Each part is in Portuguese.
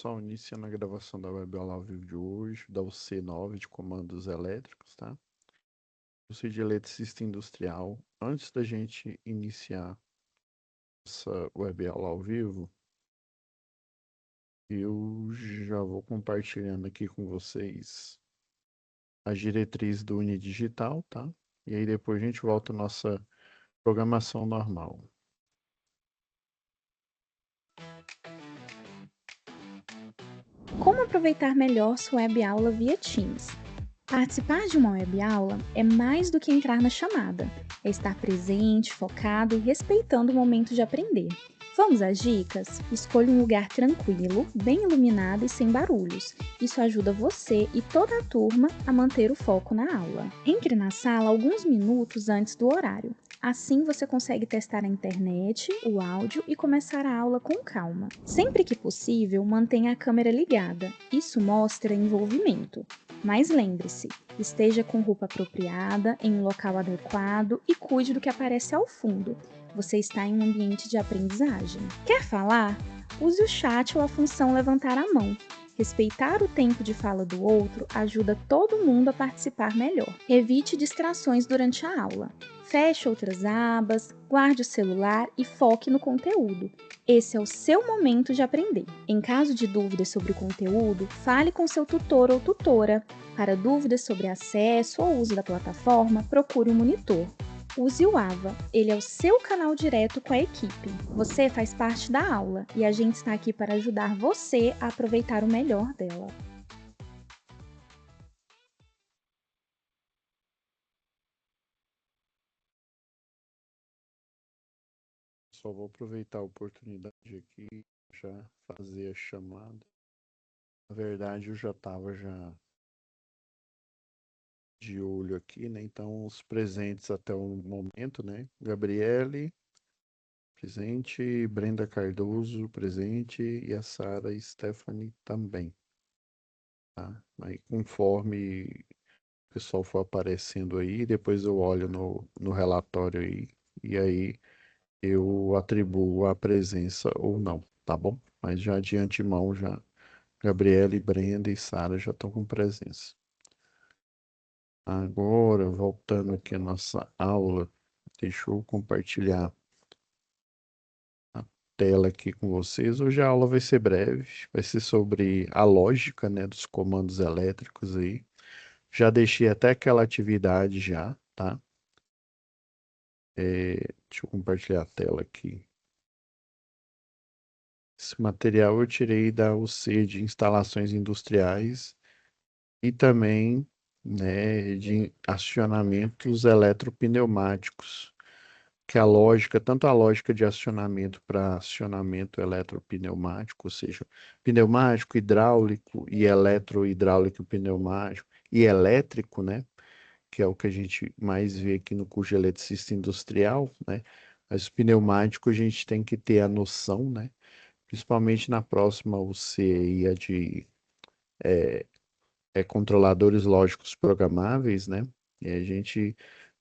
pessoal, iniciando a gravação da web aula ao vivo de hoje, da UC9 de comandos elétricos, tá? Curso de eletricista industrial. Antes da gente iniciar essa web aula ao vivo, eu já vou compartilhando aqui com vocês as diretrizes do Unidigital, tá? E aí depois a gente volta à nossa programação normal. Como aproveitar melhor sua web aula via Teams? Participar de uma web aula é mais do que entrar na chamada, é estar presente, focado e respeitando o momento de aprender. Vamos às dicas? Escolha um lugar tranquilo, bem iluminado e sem barulhos. Isso ajuda você e toda a turma a manter o foco na aula. Entre na sala alguns minutos antes do horário. Assim você consegue testar a internet, o áudio e começar a aula com calma. Sempre que possível, mantenha a câmera ligada. Isso mostra envolvimento. Mas lembre-se, esteja com roupa apropriada, em um local adequado e cuide do que aparece ao fundo. Você está em um ambiente de aprendizagem. Quer falar? Use o chat ou a função levantar a mão. Respeitar o tempo de fala do outro ajuda todo mundo a participar melhor. Evite distrações durante a aula. Feche outras abas, guarde o celular e foque no conteúdo. Esse é o seu momento de aprender. Em caso de dúvidas sobre o conteúdo, fale com seu tutor ou tutora. Para dúvidas sobre acesso ou uso da plataforma, procure um monitor. Use o AVA, ele é o seu canal direto com a equipe. Você faz parte da aula e a gente está aqui para ajudar você a aproveitar o melhor dela. Só vou aproveitar a oportunidade aqui já fazer a chamada. Na verdade, eu já estava já de olho aqui, né? Então, os presentes até o momento, né? Gabriele, presente, Brenda Cardoso, presente, e a Sara Stephanie também, tá? Aí, conforme o pessoal for aparecendo aí, depois eu olho no relatório aí, e aí eu atribuo a presença ou não, tá bom? Mas já de antemão, já Gabriele, Brenda e Sara já estão com presença. Agora, voltando aqui à nossa aula, deixa eu compartilhar a tela aqui com vocês. Hoje a aula vai ser breve, vai ser sobre a lógica, né, dos comandos elétricos aí. Já deixei até aquela atividade já, tá? Deixa eu compartilhar a tela aqui. Esse material eu tirei da UC de instalações industriais e também, né, de acionamentos eletropneumáticos, que a lógica, tanto a lógica de acionamento para acionamento eletropneumático, ou seja, pneumático, hidráulico e eletrohidráulico pneumático e elétrico, né, que é o que a gente mais vê aqui no curso de eletricista industrial, né, mas pneumático a gente tem que ter a noção, né, principalmente na próxima UC aí, a de controladores lógicos programáveis, né, e a gente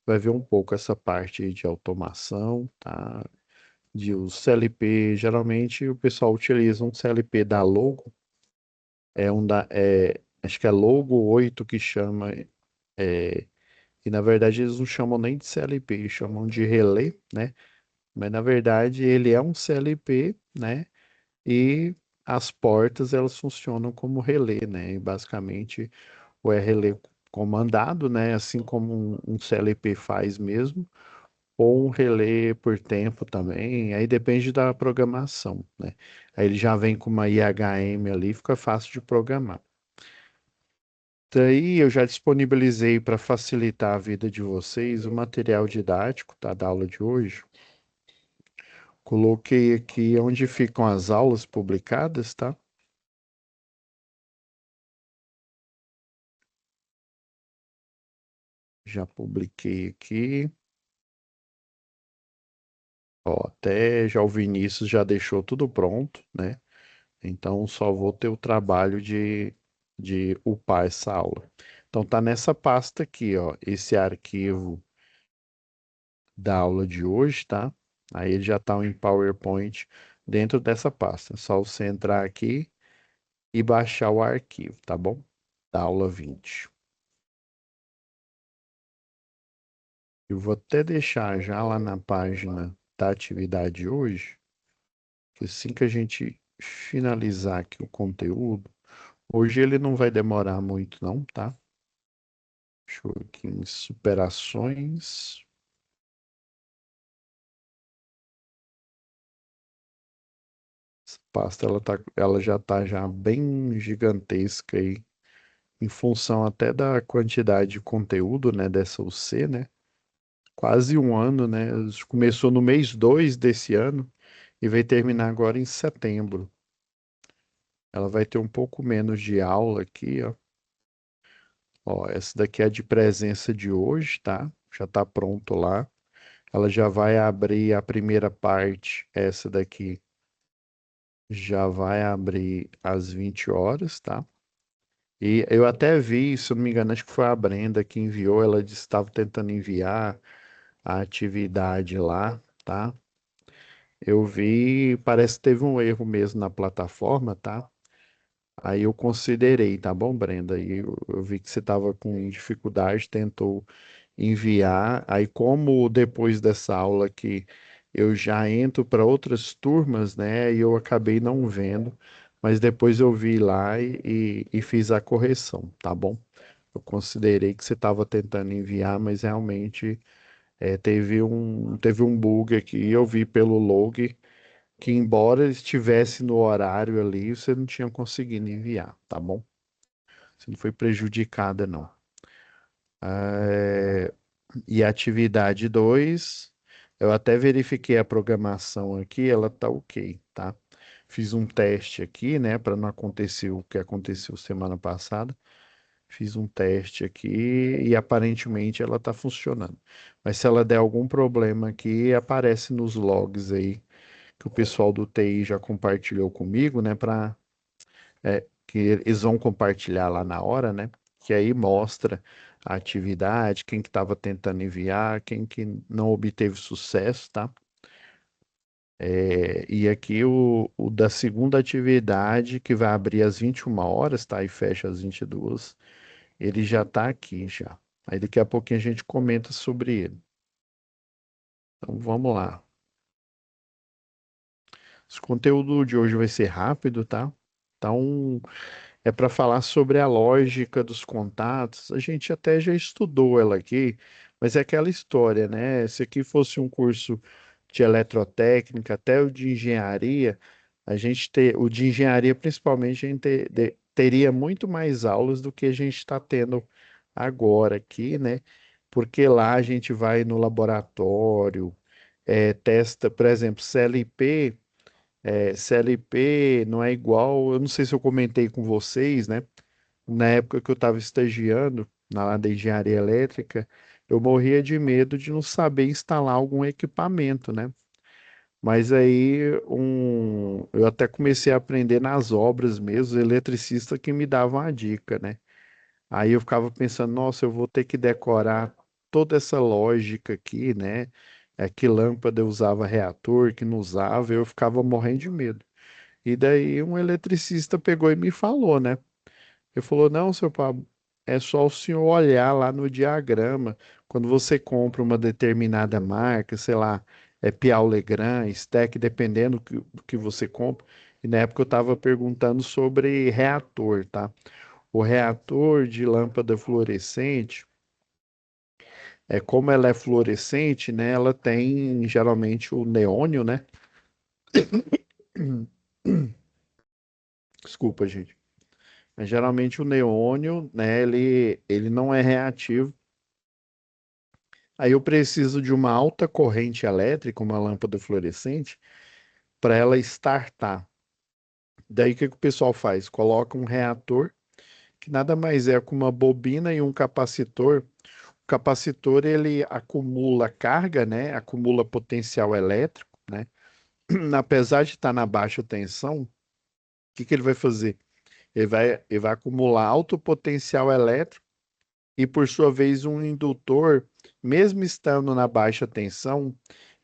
vai ver um pouco essa parte aí de automação, tá? De o CLP, geralmente o pessoal utiliza um CLP da Logo, acho que é Logo 8 que chama, é, e na verdade eles não chamam nem de CLP, eles chamam de relé, né? Mas na verdade ele é um CLP, né? E as portas elas funcionam como relé, né? E basicamente o relé comandado, né? Assim como um CLP faz mesmo, ou um relé por tempo também, aí depende da programação, né? Aí ele já vem com uma IHM ali, fica fácil de programar. Daí eu já disponibilizei para facilitar a vida de vocês o material didático, tá, da aula de hoje. Coloquei aqui onde ficam as aulas publicadas, tá? Já publiquei aqui. Ó, até já o Vinícius já deixou tudo pronto, né? Então, só vou ter o trabalho de upar essa aula. Então, tá nessa pasta aqui, ó, esse arquivo da aula de hoje, tá? Aí ele já tá em PowerPoint dentro dessa pasta. É só você entrar aqui e baixar o arquivo, tá bom? Da aula 20. Eu vou até deixar já lá na página da atividade hoje, que assim que a gente finalizar aqui o conteúdo, hoje ele não vai demorar muito não, tá? Deixa eu ver aqui em superações. Essa pasta ela já tá já bem gigantesca aí, em função até da quantidade de conteúdo, né, dessa UC, né? Quase um ano, né? Começou no mês 2 desse ano e vai terminar agora em setembro. Ela vai ter um pouco menos de aula aqui, ó. Ó, essa daqui é de presença de hoje, tá? Já tá pronto lá. Ela já vai abrir a primeira parte, essa daqui já vai abrir às 20 horas, tá? E eu até vi, se eu não me engano, acho que foi a Brenda que enviou, ela disse que estava tentando enviar a atividade lá, tá? Eu vi, parece que teve um erro mesmo na plataforma, tá? Aí eu considerei, tá bom, Brenda? E eu vi que você estava com dificuldade, tentou enviar. Aí, como depois dessa aula aqui eu já entro para outras turmas, né? E eu acabei não vendo, mas depois eu vi lá e fiz a correção, tá bom? Eu considerei que você estava tentando enviar, mas realmente teve um bug aqui. Eu vi pelo log que, embora ele estivesse no horário ali, você não tinha conseguido enviar, tá bom? Você não foi prejudicada, não. É, E a atividade 2, eu até verifiquei a programação aqui, ela tá ok, tá? Fiz um teste aqui, né, para não acontecer o que aconteceu semana passada. Fiz um teste aqui e aparentemente ela tá funcionando. Mas se ela der algum problema aqui, aparece nos logs aí que o pessoal do TI já compartilhou comigo, né, para que eles vão compartilhar lá na hora, né? Que aí mostra a atividade, quem que estava tentando enviar, quem que não obteve sucesso, tá? E aqui o da segunda atividade, que vai abrir às 21 horas, tá? E fecha às 22, ele já tá aqui já. Aí daqui a pouquinho a gente comenta sobre ele. Então vamos lá. Esse conteúdo de hoje vai ser rápido, tá? Então, é para falar sobre a lógica dos contatos. A gente até já estudou ela aqui, mas é aquela história, né? Se aqui fosse um curso de eletrotécnica, até o de engenharia, o de engenharia principalmente, a gente teria muito mais aulas do que a gente está tendo agora aqui, né? Porque lá a gente vai no laboratório, testa, por exemplo, CLP. CLP não é igual, eu não sei se eu comentei com vocês, né? Na época que eu estava estagiando na área da engenharia elétrica, eu morria de medo de não saber instalar algum equipamento, né? Mas aí eu até comecei a aprender nas obras mesmo, eletricista que me dava uma dica, né? Aí eu ficava pensando, nossa, eu vou ter que decorar toda essa lógica aqui, né? Que lâmpada eu usava reator, que não usava, eu ficava morrendo de medo. E daí um eletricista pegou e me falou, né? Ele falou: Não, seu Pablo, é só o senhor olhar lá no diagrama. Quando você compra uma determinada marca, sei lá, Piau Legrand, Stack, dependendo do que você compra. E na época eu estava perguntando sobre reator, tá? O reator de lâmpada fluorescente, como ela é fluorescente, né? Ela tem geralmente o neônio, né? Desculpa, gente. Mas geralmente o neônio, né, ele não é reativo. Aí eu preciso de uma alta corrente elétrica, uma lâmpada fluorescente, para ela startar. Daí o que que o pessoal faz? Coloca um reator, que nada mais é que uma bobina e um capacitor. O capacitor ele acumula carga, né? Acumula potencial elétrico, né? Apesar de estar na baixa tensão, o que que ele vai fazer? Ele vai acumular alto potencial elétrico e, por sua vez, um indutor, mesmo estando na baixa tensão,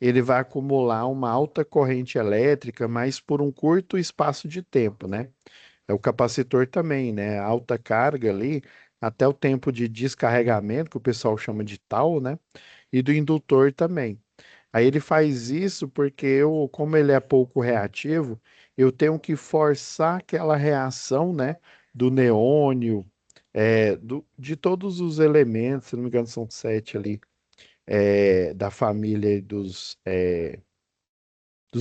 ele vai acumular uma alta corrente elétrica, mas por um curto espaço de tempo, né? É o capacitor também, né? Alta carga ali, até o tempo de descarregamento, que o pessoal chama de tal, né? E do indutor também. Aí ele faz isso porque eu, como ele é pouco reativo, eu tenho que forçar aquela reação, né? Do neônio, de todos os elementos, se não me engano, são sete ali, da família dos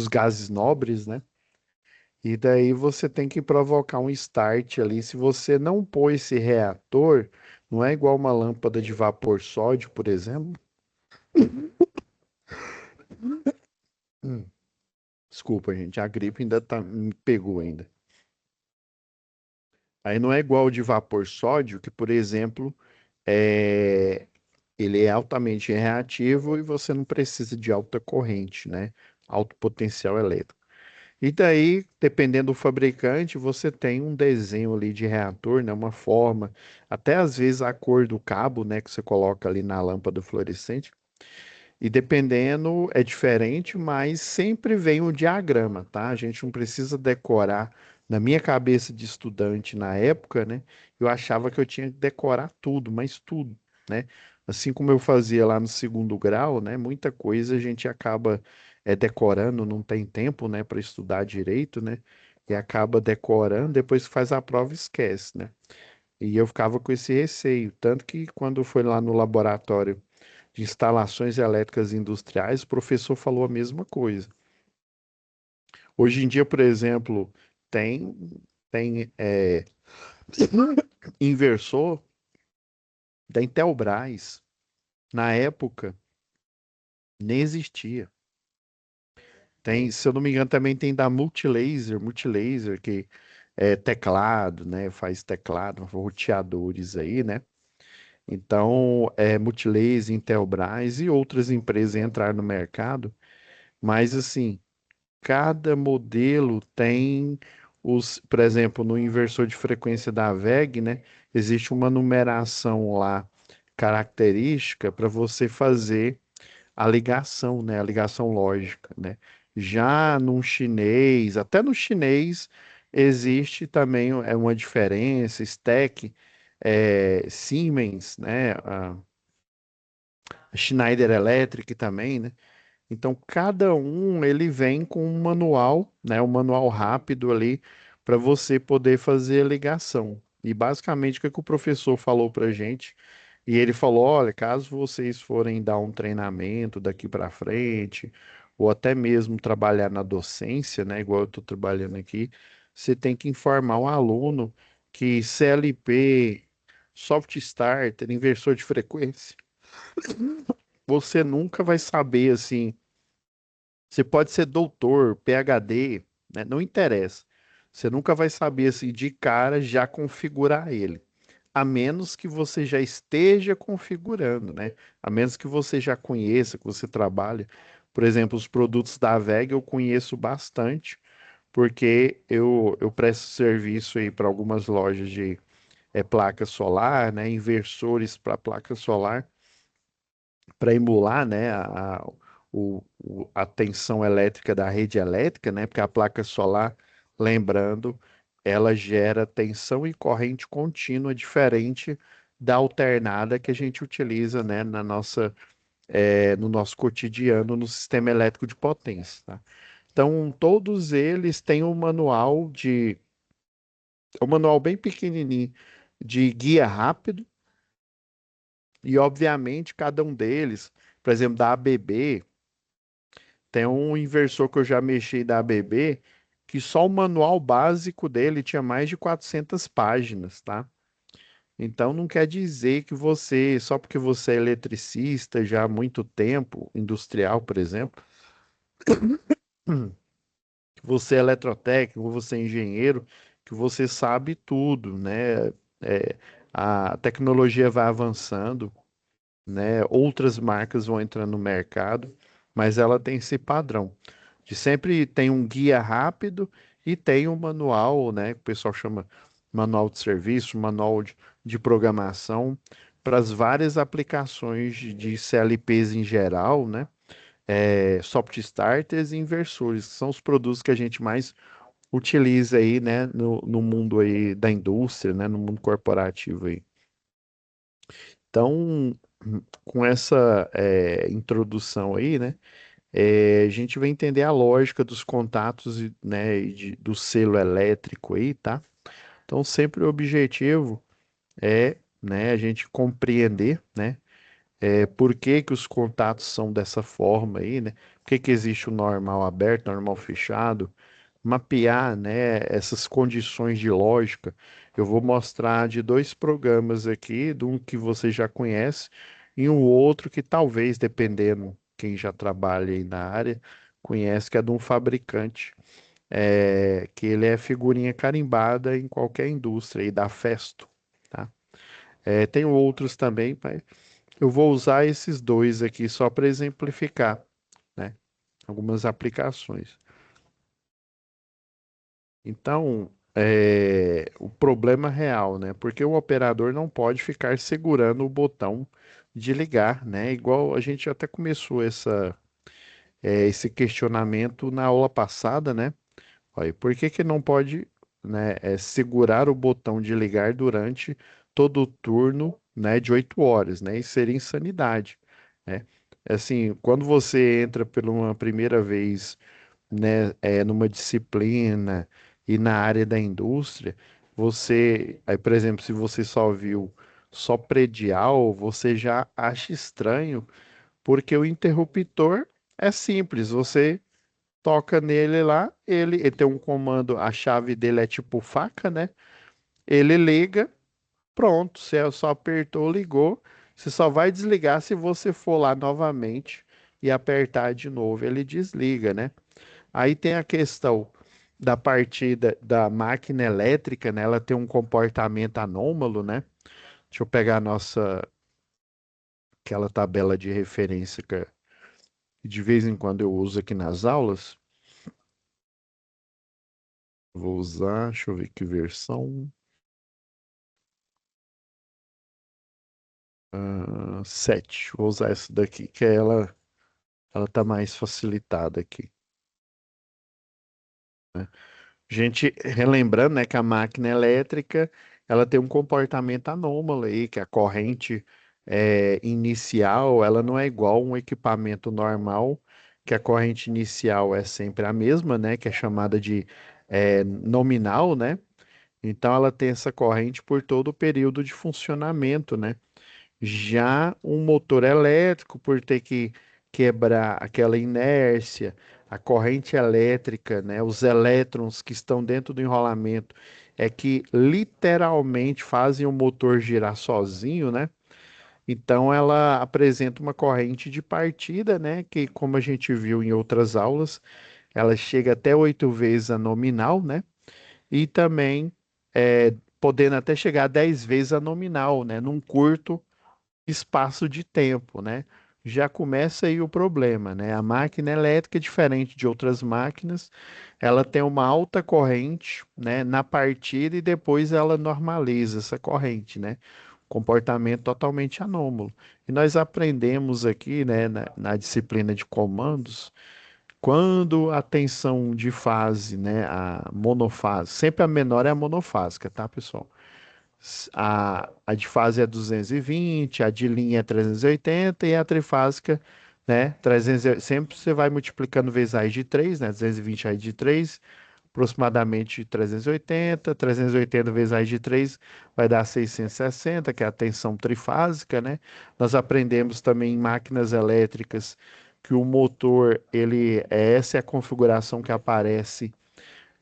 gases nobres, né? E daí você tem que provocar um start ali. Se você não pôr esse reator, não é igual uma lâmpada de vapor sódio, por exemplo. Hum, Desculpa, gente, a gripe ainda me pegou ainda. Aí não é igual o de vapor sódio, que, por exemplo, é, ele é altamente reativo e você não precisa de alta corrente, né? Alto potencial elétrico. E daí, dependendo do fabricante, você tem um desenho ali de reator, né? Uma forma, até às vezes a cor do cabo, né? Que você coloca ali na lâmpada fluorescente. E dependendo, é diferente, mas sempre vem o diagrama, tá? A gente não precisa decorar. Na minha cabeça de estudante na época, né? Eu achava que eu tinha que decorar tudo, mas tudo, né? Assim como eu fazia lá no segundo grau, né? Muita coisa a gente acaba decorando, não tem tempo, né? Para estudar direito, né? E acaba decorando, depois que faz a prova, esquece, né? E eu ficava com esse receio. Tanto que quando foi lá no laboratório de instalações elétricas industriais, o professor falou a mesma coisa. Hoje em dia, por exemplo, tem, tem inversor da Intelbras. Na época, nem existia. Tem, se eu não me engano, também tem da Multilaser, que é teclado, né? Faz teclado, roteadores aí, né? Então, Multilaser, Intelbras e outras empresas entraram no mercado, mas assim, cada modelo tem por exemplo, no inversor de frequência da VEG, né, existe uma numeração lá característica para você fazer a ligação, né, a ligação lógica, né? Já no chinês, até no chinês existe também uma diferença, stack, Siemens, né, a Schneider Electric também, né? Então, cada um ele vem com um manual, né, um manual rápido ali para você poder fazer a ligação. E basicamente o que que o professor falou para gente? E ele falou: olha, caso vocês forem dar um treinamento daqui para frente, ou até mesmo trabalhar na docência, né, igual eu estou trabalhando aqui, você tem que informar o aluno que CLP, soft starter, inversor de frequência, você nunca vai saber assim. Você pode ser doutor, PhD, né? Não interessa. Você nunca vai saber assim de cara já configurar ele, a menos que você já esteja configurando, né? A menos que você já conheça, que você trabalhe. Por exemplo, os produtos da VEG eu conheço bastante, porque eu presto serviço aí para algumas lojas de placa solar, né? Inversores para placa solar para emular, né, a tensão elétrica da rede elétrica, né, porque a placa solar, lembrando, ela gera tensão e corrente contínua diferente da alternada que a gente utiliza, né, no nosso cotidiano no sistema elétrico de potência, tá? Então, todos eles têm um manual bem pequenininho de guia rápido e, obviamente, cada um deles, por exemplo, da ABB, tem um inversor que eu já mexi da ABB, que só o manual básico dele tinha mais de 400 páginas, tá? Então não quer dizer que você, só porque você é eletricista já há muito tempo, industrial, por exemplo, que você é eletrotécnico, você é engenheiro, que você sabe tudo, né? É, a tecnologia vai avançando, né? Outras marcas vão entrando no mercado, mas ela tem esse padrão de sempre tem um guia rápido e tem um manual, né? Que o pessoal chama manual de serviço, manual de programação para as várias aplicações de CLPs em geral, né? Soft starters e inversores, que são os produtos que a gente mais utiliza aí, né, no mundo aí da indústria, né, no mundo corporativo aí. Então, com essa introdução aí, né, a gente vai entender a lógica dos contatos, né, do selo elétrico aí, tá? Então, sempre o objetivo é, né, a gente compreender, né, por que que os contatos são dessa forma aí, né? Por que que existe o normal aberto, normal fechado? Mapear, né, essas condições de lógica. Eu vou mostrar de dois programas aqui, de um que você já conhece e um outro que talvez, dependendo quem já trabalha aí na área, conhece, que é de um fabricante, que ele é figurinha carimbada em qualquer indústria aí da Festo, tá? Tem outros também, mas eu vou usar esses dois aqui só para exemplificar, né? Algumas aplicações. Então, o problema real, né? Porque o operador não pode ficar segurando o botão de ligar, né? Igual a gente até começou esse questionamento na aula passada, né? Olha, por que que não pode, né, segurar o botão de ligar durante todo o turno, né, de 8 horas, né? Isso seria insanidade, né? Assim, quando você entra pela uma primeira vez, né, numa disciplina e na área da indústria, aí, por exemplo, se você só viu só predial, você já acha estranho, porque o interruptor é simples, você toca nele lá, ele tem um comando, a chave dele é tipo faca, né? Ele liga, pronto, você só apertou, ligou. Você só vai desligar se você for lá novamente e apertar de novo, ele desliga, né? Aí tem a questão da partida da máquina elétrica, né? Ela tem um comportamento anômalo, né? Deixa eu pegar a nossa aquela tabela de referência que de vez em quando eu uso aqui nas aulas. Vou usar, deixa eu ver que versão. 7. Vou usar essa daqui, que ela tá mais facilitada aqui. Gente, relembrando, né, que a máquina elétrica, ela tem um comportamento anômalo aí, que a corrente inicial, ela não é igual a um equipamento normal, que a corrente inicial é sempre a mesma, né, que é chamada de nominal, né? Então ela tem essa corrente por todo o período de funcionamento, né? Já um motor elétrico, por ter que quebrar aquela inércia, a corrente elétrica, né, os elétrons que estão dentro do enrolamento, é que literalmente fazem o motor girar sozinho, né? Então ela apresenta uma corrente de partida, né, que como a gente viu em outras aulas, ela chega até 8 vezes a nominal, né? E também podendo até chegar a 10 vezes a nominal, né? Num curto espaço de tempo, né? Já começa aí o problema, né? A máquina elétrica, diferente de outras máquinas, ela tem uma alta corrente, né, na partida e depois ela normaliza essa corrente, né? Comportamento totalmente anômalo. E nós aprendemos aqui, né, na disciplina de comandos, quando a tensão de fase, né, a monofase, sempre a menor é a monofásica, tá, pessoal? A de fase é 220, a de linha é 380 e a trifásica, né? 300, sempre você vai multiplicando vezes raiz de 3, né? 220 raiz de 3, aproximadamente 380. 380 vezes raiz de 3 vai dar 660, que é a tensão trifásica, né? Nós aprendemos também em máquinas elétricas que o motor, essa é a configuração que aparece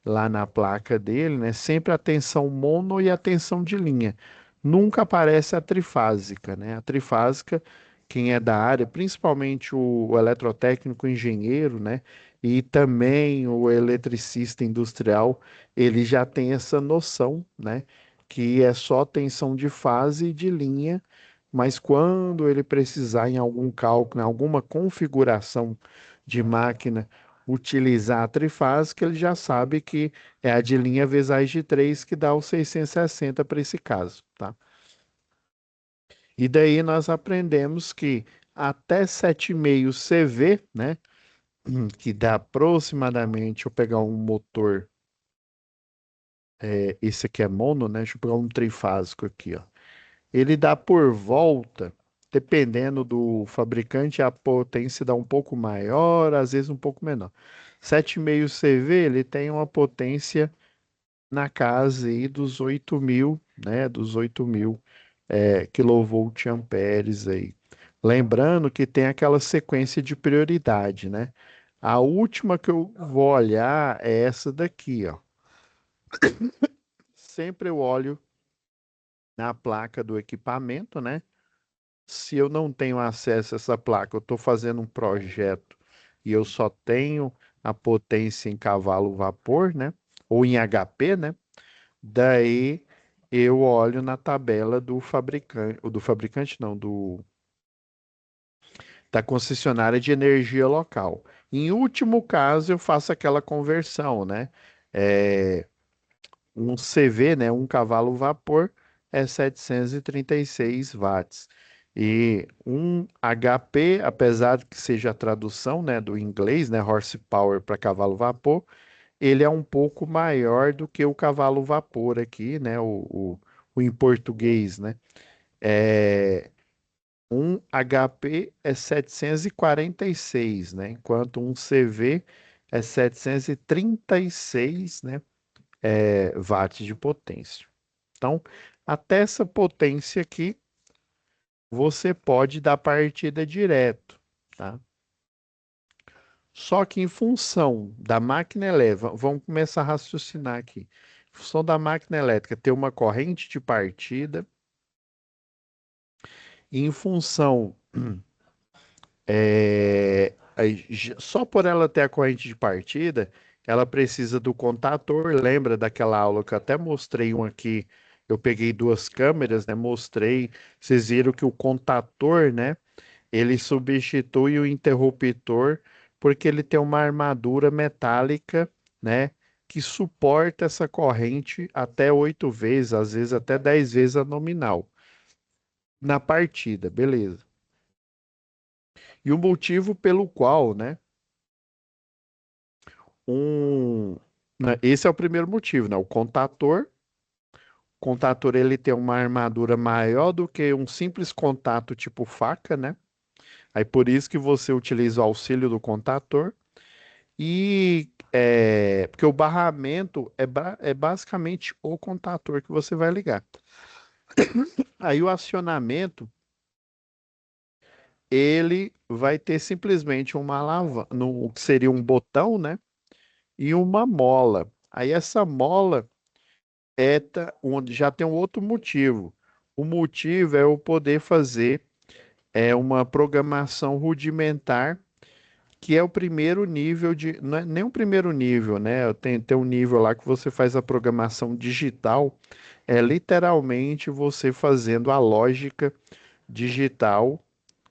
lá na placa dele, né? Sempre a tensão mono e a tensão de linha. Nunca aparece a trifásica, né? A trifásica, quem é da área, principalmente o eletrotécnico engenheiro, né? E também o eletricista industrial, ele já tem essa noção, né? Que é só tensão de fase e de linha, mas quando ele precisar em algum cálculo, em alguma configuração de máquina, utilizar a trifásica, ele já sabe que é a de linha vezes a de 3 que dá o 660 para esse caso, tá? E daí nós aprendemos que até 7,5 CV, né, que dá aproximadamente, eu pegar um motor esse aqui é mono, né? Deixa eu pegar um trifásico aqui, ó. Ele dá por volta, dependendo do fabricante, a potência dá um pouco maior, às vezes um pouco menor. 7,5 CV, ele tem uma potência na casa aí dos 8.000, né? Dos 8.000 kilovolt amperes aí. Lembrando que tem aquela sequência de prioridade, né? A última que eu vou olhar é essa daqui, ó. Sempre eu olho na placa do equipamento, né? Se eu não tenho acesso a essa placa, eu estou fazendo um projeto e eu só tenho a potência em cavalo vapor, né? Ou em HP, né? Daí eu olho na tabela do fabricante não, da concessionária de energia local. Em último caso, eu faço aquela conversão, né? É, um CV, né, um cavalo vapor, é 736 watts. E um HP, apesar de que seja a tradução, né, do inglês, né, horsepower para cavalo vapor, ele é um pouco maior do que o cavalo vapor aqui, né, o em português, né. É, um HP é 746, né, enquanto um CV é 736, né, watts de potência. Então, até essa potência aqui, você pode dar partida direto, tá? Só que em função da máquina elétrica, vamos começar a raciocinar aqui. Em função da máquina elétrica ter uma corrente de partida, e em função, só por ela ter a corrente de partida, ela precisa do contator. Lembra daquela aula que eu até mostrei um aqui? Eu peguei duas câmeras, né? Mostrei. Vocês viram que o contator, né? Ele substitui o interruptor porque ele tem uma armadura metálica, né, que suporta essa corrente até 8 vezes, às vezes até 10 vezes a nominal na partida, beleza. E o motivo pelo qual, né, esse é o primeiro motivo, né, o contator ele tem uma armadura maior do que um simples contato tipo faca, né? Aí por isso que você utiliza o auxílio do contator. Porque o barramento é basicamente o contator que você vai ligar. Aí o acionamento, ele vai ter simplesmente uma alavanca, no, que seria um botão, né? E uma mola. Aí essa mola onde já tem um outro motivo. O motivo é eu poder fazer uma programação rudimentar, que é o primeiro nível de. Não é nem o primeiro nível, né? Tem um nível lá que você faz a programação digital, é literalmente você fazendo a lógica digital,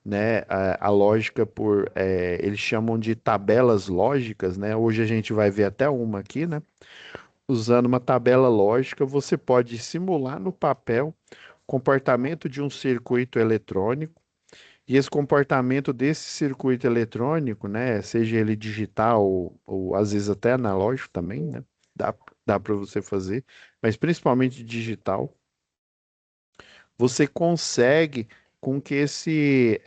né? A lógica eles chamam de tabelas lógicas, né? Hoje a gente vai ver até uma aqui, né? Usando uma tabela lógica, você pode simular no papel comportamento de um circuito eletrônico e esse comportamento desse circuito eletrônico, né, seja ele digital ou às vezes até analógico também, né, dá, dá para você fazer, mas principalmente digital, você consegue com que esse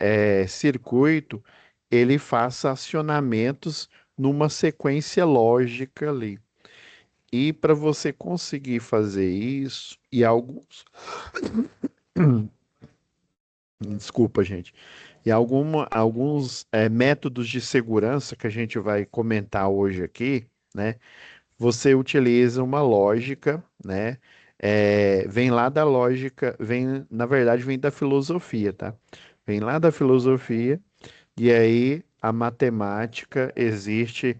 circuito ele faça acionamentos numa sequência lógica ali. E para você conseguir fazer isso, e alguns, desculpa, gente. E alguns métodos de segurança que a gente vai comentar hoje aqui, né? Você utiliza uma lógica, né? Vem lá da lógica, na verdade, vem da filosofia, tá? Vem lá da filosofia, e aí a matemática existe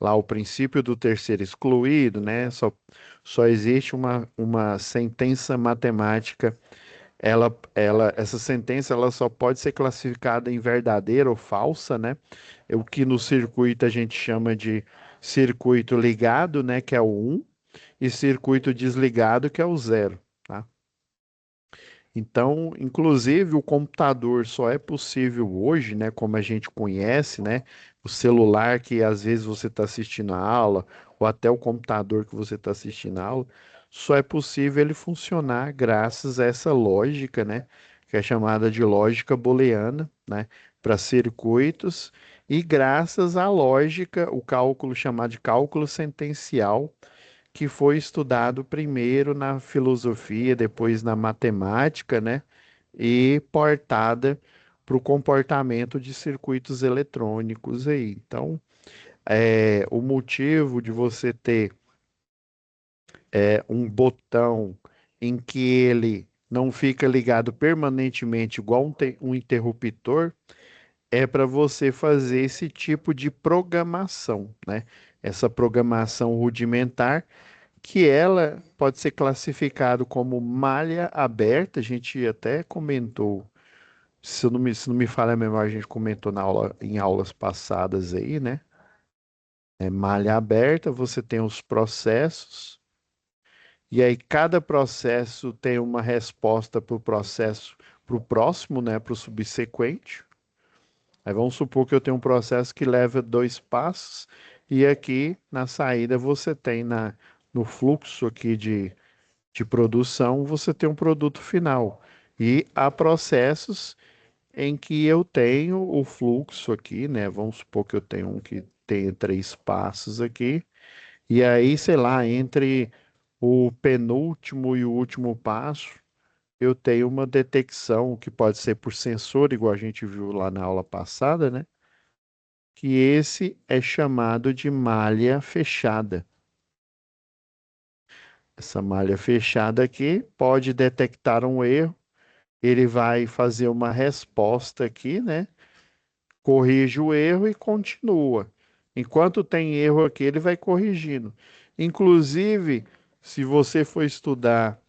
lá o princípio do terceiro excluído, né? Só existe uma sentença matemática essa sentença ela só pode ser classificada em verdadeira ou falsa, né? O que no circuito a gente chama de circuito ligado, né? Que é o um, e circuito desligado, que é o zero, tá? Então, inclusive, o computador só é possível hoje, né? Como a gente conhece, né? O celular que às vezes você está assistindo a aula, ou até o computador que você está assistindo a aula, só é possível ele funcionar graças a essa lógica, né, que é chamada de lógica booleana, né, para circuitos, e graças à lógica, o cálculo chamado de cálculo sentencial, que foi estudado primeiro na filosofia, depois na matemática, né, e portada para o comportamento de circuitos eletrônicos aí. Então, o motivo de você ter um botão em que ele não fica ligado permanentemente igual um interruptor, é para você fazer esse tipo de programação, né? Essa programação rudimentar, que ela pode ser classificado como malha aberta, a gente até comentou, se não me falha a memória, a gente comentou em aulas passadas aí, né? É malha aberta, você tem os processos, e aí cada processo tem uma resposta para o processo, para o próximo, né, para o subsequente. Aí vamos supor que eu tenho um processo que leva dois passos, e aqui na saída você tem no fluxo aqui de produção, você tem um produto final. E há processos em que eu tenho o fluxo aqui, né? Vamos supor que eu tenho um que tenha três passos aqui, e aí, sei lá, entre o penúltimo e o último passo, eu tenho uma detecção que pode ser por sensor, igual a gente viu lá na aula passada, né? Que esse é chamado de malha fechada. Essa malha fechada aqui pode detectar um erro, ele vai fazer uma resposta aqui, né? Corrige o erro e continua. Enquanto tem erro aqui, ele vai corrigindo. Inclusive, se você for estudar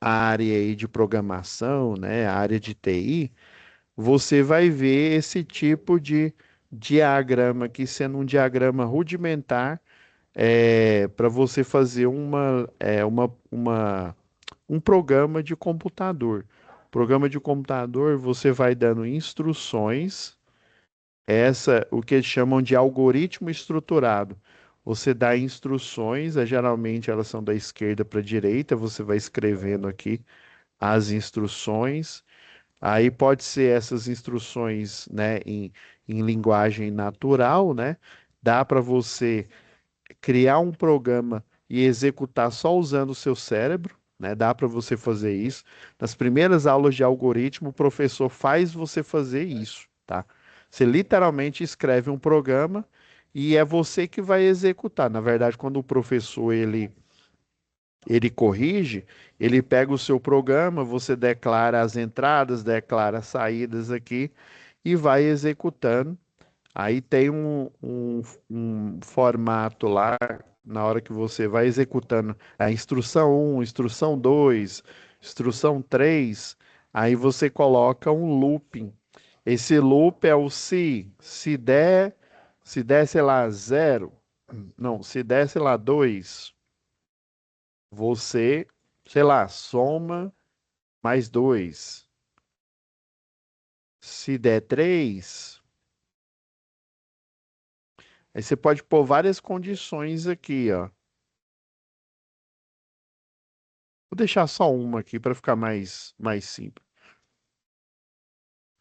a área aí de programação, né, a área de TI, você vai ver esse tipo de diagrama aqui sendo um diagrama rudimentar para você fazer um programa de computador. Programa de computador, você vai dando instruções, o que eles chamam de algoritmo estruturado. Você dá instruções, geralmente elas são da esquerda para a direita, você vai escrevendo aqui as instruções. Aí pode ser essas instruções, né, em linguagem natural, né? Dá para você criar um programa e executar só usando o seu cérebro, né? Dá para você fazer isso. Nas primeiras aulas de algoritmo, o professor faz você fazer isso, tá? Você literalmente escreve um programa e é você que vai executar. Na verdade, quando o professor ele corrige, ele pega o seu programa, você declara as entradas, declara as saídas aqui e vai executando. Aí tem um formato lá, na hora que você vai executando a instrução um, instrução 2, instrução 3, aí você coloca um looping. Esse loop é o se der, sei lá, zero, não, se der, sei lá, 2, você, sei lá, soma mais 2. Se der 3, aí você pode pôr várias condições aqui, ó. Vou deixar só uma aqui para ficar mais simples.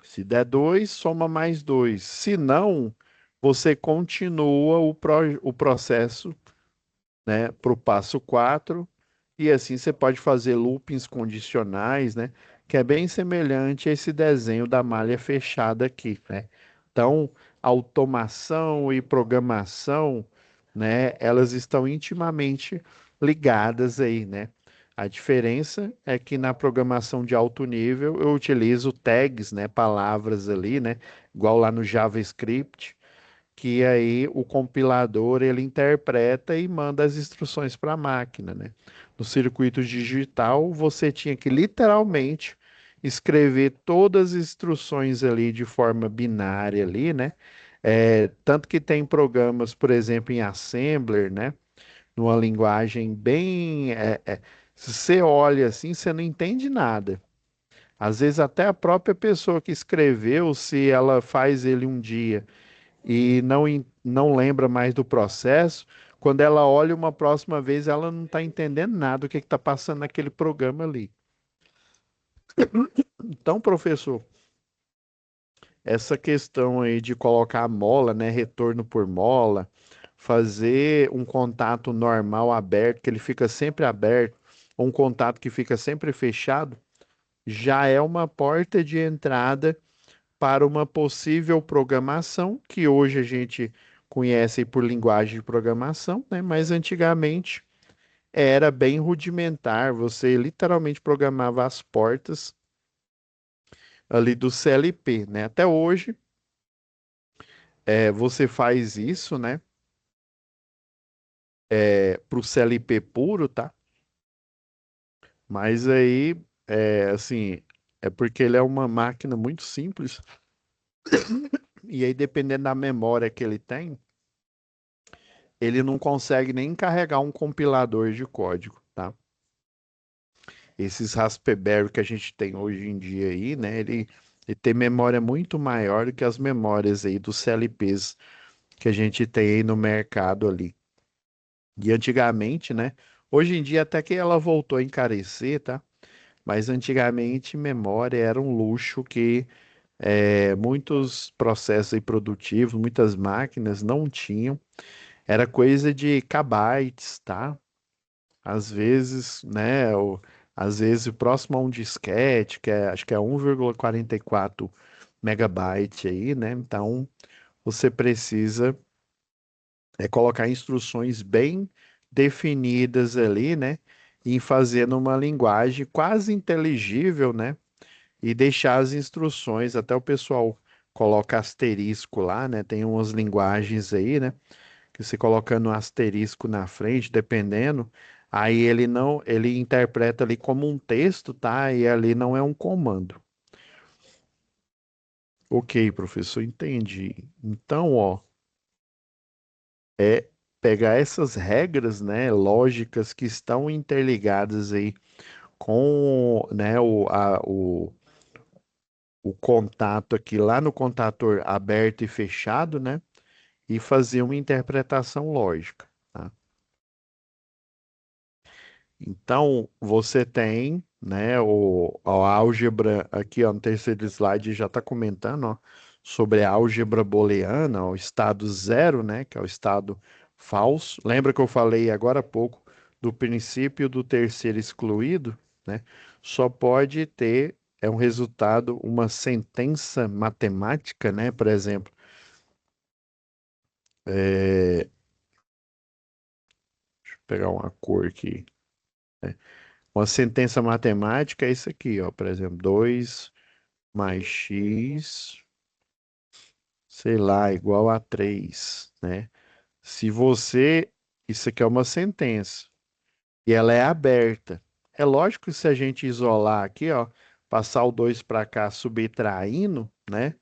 Se der 2, soma mais 2. Se não, você continua o processo, né, para o passo 4, e assim você pode fazer loopings condicionais, né, que é bem semelhante a esse desenho da malha fechada aqui, né? Então, automação e programação, né, elas estão intimamente ligadas aí, né? A diferença é que na programação de alto nível eu utilizo tags, né, palavras ali, né, igual lá no JavaScript, que aí o compilador ele interpreta e manda as instruções para a máquina, né? No circuito digital, você tinha que literalmente escrever todas as instruções ali de forma binária ali, né? Tanto que tem programas, por exemplo, em Assembler, né? Numa linguagem bem, se você olha assim, você não entende nada. Às vezes até a própria pessoa que escreveu, se ela faz ele um dia e não lembra mais do processo, quando ela olha uma próxima vez, ela não está entendendo nada do que está passando naquele programa ali. Então, professor, essa questão aí de colocar a mola, né, retorno por mola, fazer um contato normal aberto, que ele fica sempre aberto, ou um contato que fica sempre fechado, já é uma porta de entrada para uma possível programação, que hoje a gente conhece por linguagem de programação, né? Mas antigamente era bem rudimentar, você literalmente programava as portas ali do CLP, né? Até hoje você faz isso, né? Para o CLP puro, tá? Mas aí, assim, é porque ele é uma máquina muito simples, e aí dependendo da memória que ele tem, ele não consegue nem carregar um compilador de código, tá? Esses Raspberry que a gente tem hoje em dia aí, né? Ele tem memória muito maior do que as memórias aí dos CLPs que a gente tem aí no mercado ali. E antigamente, né? Hoje em dia até que ela voltou a encarecer, tá? Mas antigamente memória era um luxo que muitos processos aí produtivos, muitas máquinas não tinham. Era coisa de kbytes, tá? Às vezes, né? Às vezes próximo a um disquete, acho que é 1,44 megabyte aí, né? Então você precisa colocar instruções bem definidas ali, né? E fazer numa linguagem quase inteligível, né? E deixar as instruções, até o pessoal coloca asterisco lá, né? Tem umas linguagens aí, né? Que você colocando um asterisco na frente, dependendo, aí ele não, ele interpreta ali como um texto, tá? E ali não é um comando. Ok, professor, entendi. Então, ó, é pegar essas regras, né, lógicas que estão interligadas aí com, né, o contato aqui lá no contator aberto e fechado, né, e fazer uma interpretação lógica, tá? Então, você tem, né, a álgebra aqui, ó, no terceiro slide já está comentando, ó, sobre a álgebra booleana, ó, o estado zero, né, que é o estado falso. Lembra que eu falei agora há pouco do princípio do terceiro excluído, né? Só pode ter um resultado, uma sentença matemática, né? Por exemplo, deixa eu pegar uma cor aqui. Uma sentença matemática é isso aqui, ó, por exemplo, 2 mais x, sei lá, igual a 3, né? Se você, isso aqui é uma sentença e ela é aberta. É lógico que se a gente isolar aqui, ó, passar o 2 para cá subtraindo, né?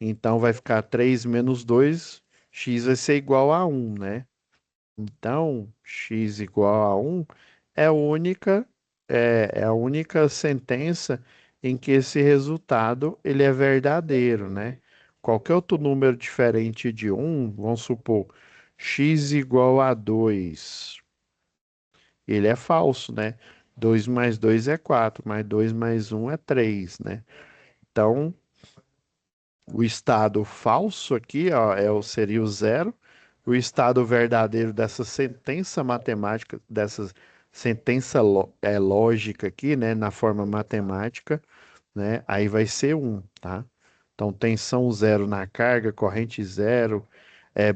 Então vai ficar 3 menos 2, x vai ser igual a 1, né? Então, x igual a 1 é a única sentença em que esse resultado ele é verdadeiro, né? Qualquer outro número diferente de 1, vamos supor, x igual a 2, ele é falso, né? 2 mais 2 é 4, mais 2 mais 1 é 3, né? Então, o estado falso aqui, ó, seria o zero. O estado verdadeiro dessa sentença matemática, dessa sentença lógica aqui, né, na forma matemática, né, aí vai ser um, tá? Então, tensão zero na carga, corrente zero,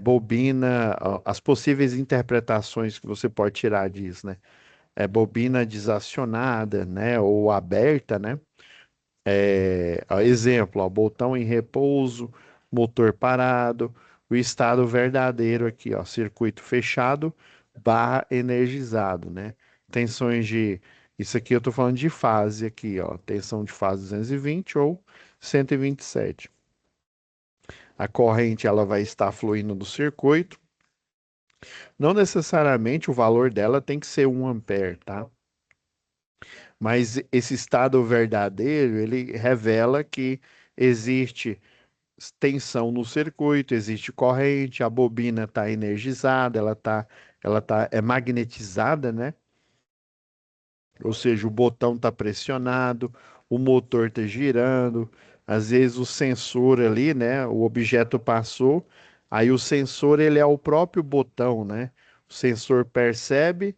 bobina, ó, as possíveis interpretações que você pode tirar disso, né? Bobina desacionada, né, ou aberta, né? Exemplo, ó, botão em repouso, motor parado, o estado verdadeiro aqui, ó, circuito fechado barra energizado, né? Tensões de, isso aqui eu tô falando de fase aqui, ó, tensão de fase 220 ou 127. A corrente ela vai estar fluindo do circuito. Não necessariamente o valor dela tem que ser 1 ampere, tá? Mas esse estado verdadeiro, ele revela que existe tensão no circuito, existe corrente, a bobina está energizada, ela está é magnetizada, né? Ou seja, o botão está pressionado, o motor está girando, às vezes o sensor ali, né? O objeto passou, aí o sensor ele é o próprio botão, né? O sensor percebe,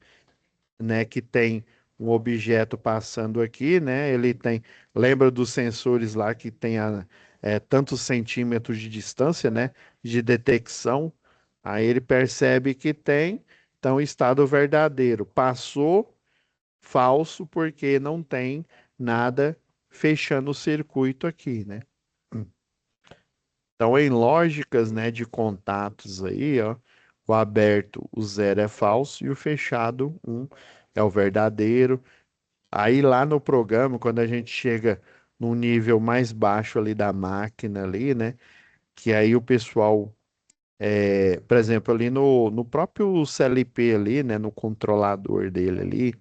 né, que tem um objeto passando aqui, né? Ele tem, lembra dos sensores lá que tem tantos centímetros de distância, né? De detecção. Aí ele percebe que tem, então estado verdadeiro. Passou, falso, porque não tem nada fechando o circuito aqui, né? Então, em lógicas, né, de contatos aí, ó, o aberto, o zero é falso e o fechado, um é o verdadeiro. Aí lá no programa, quando a gente chega num nível mais baixo ali da máquina ali, né, que aí o pessoal, por exemplo, ali no próprio CLP ali, né, no controlador dele ali,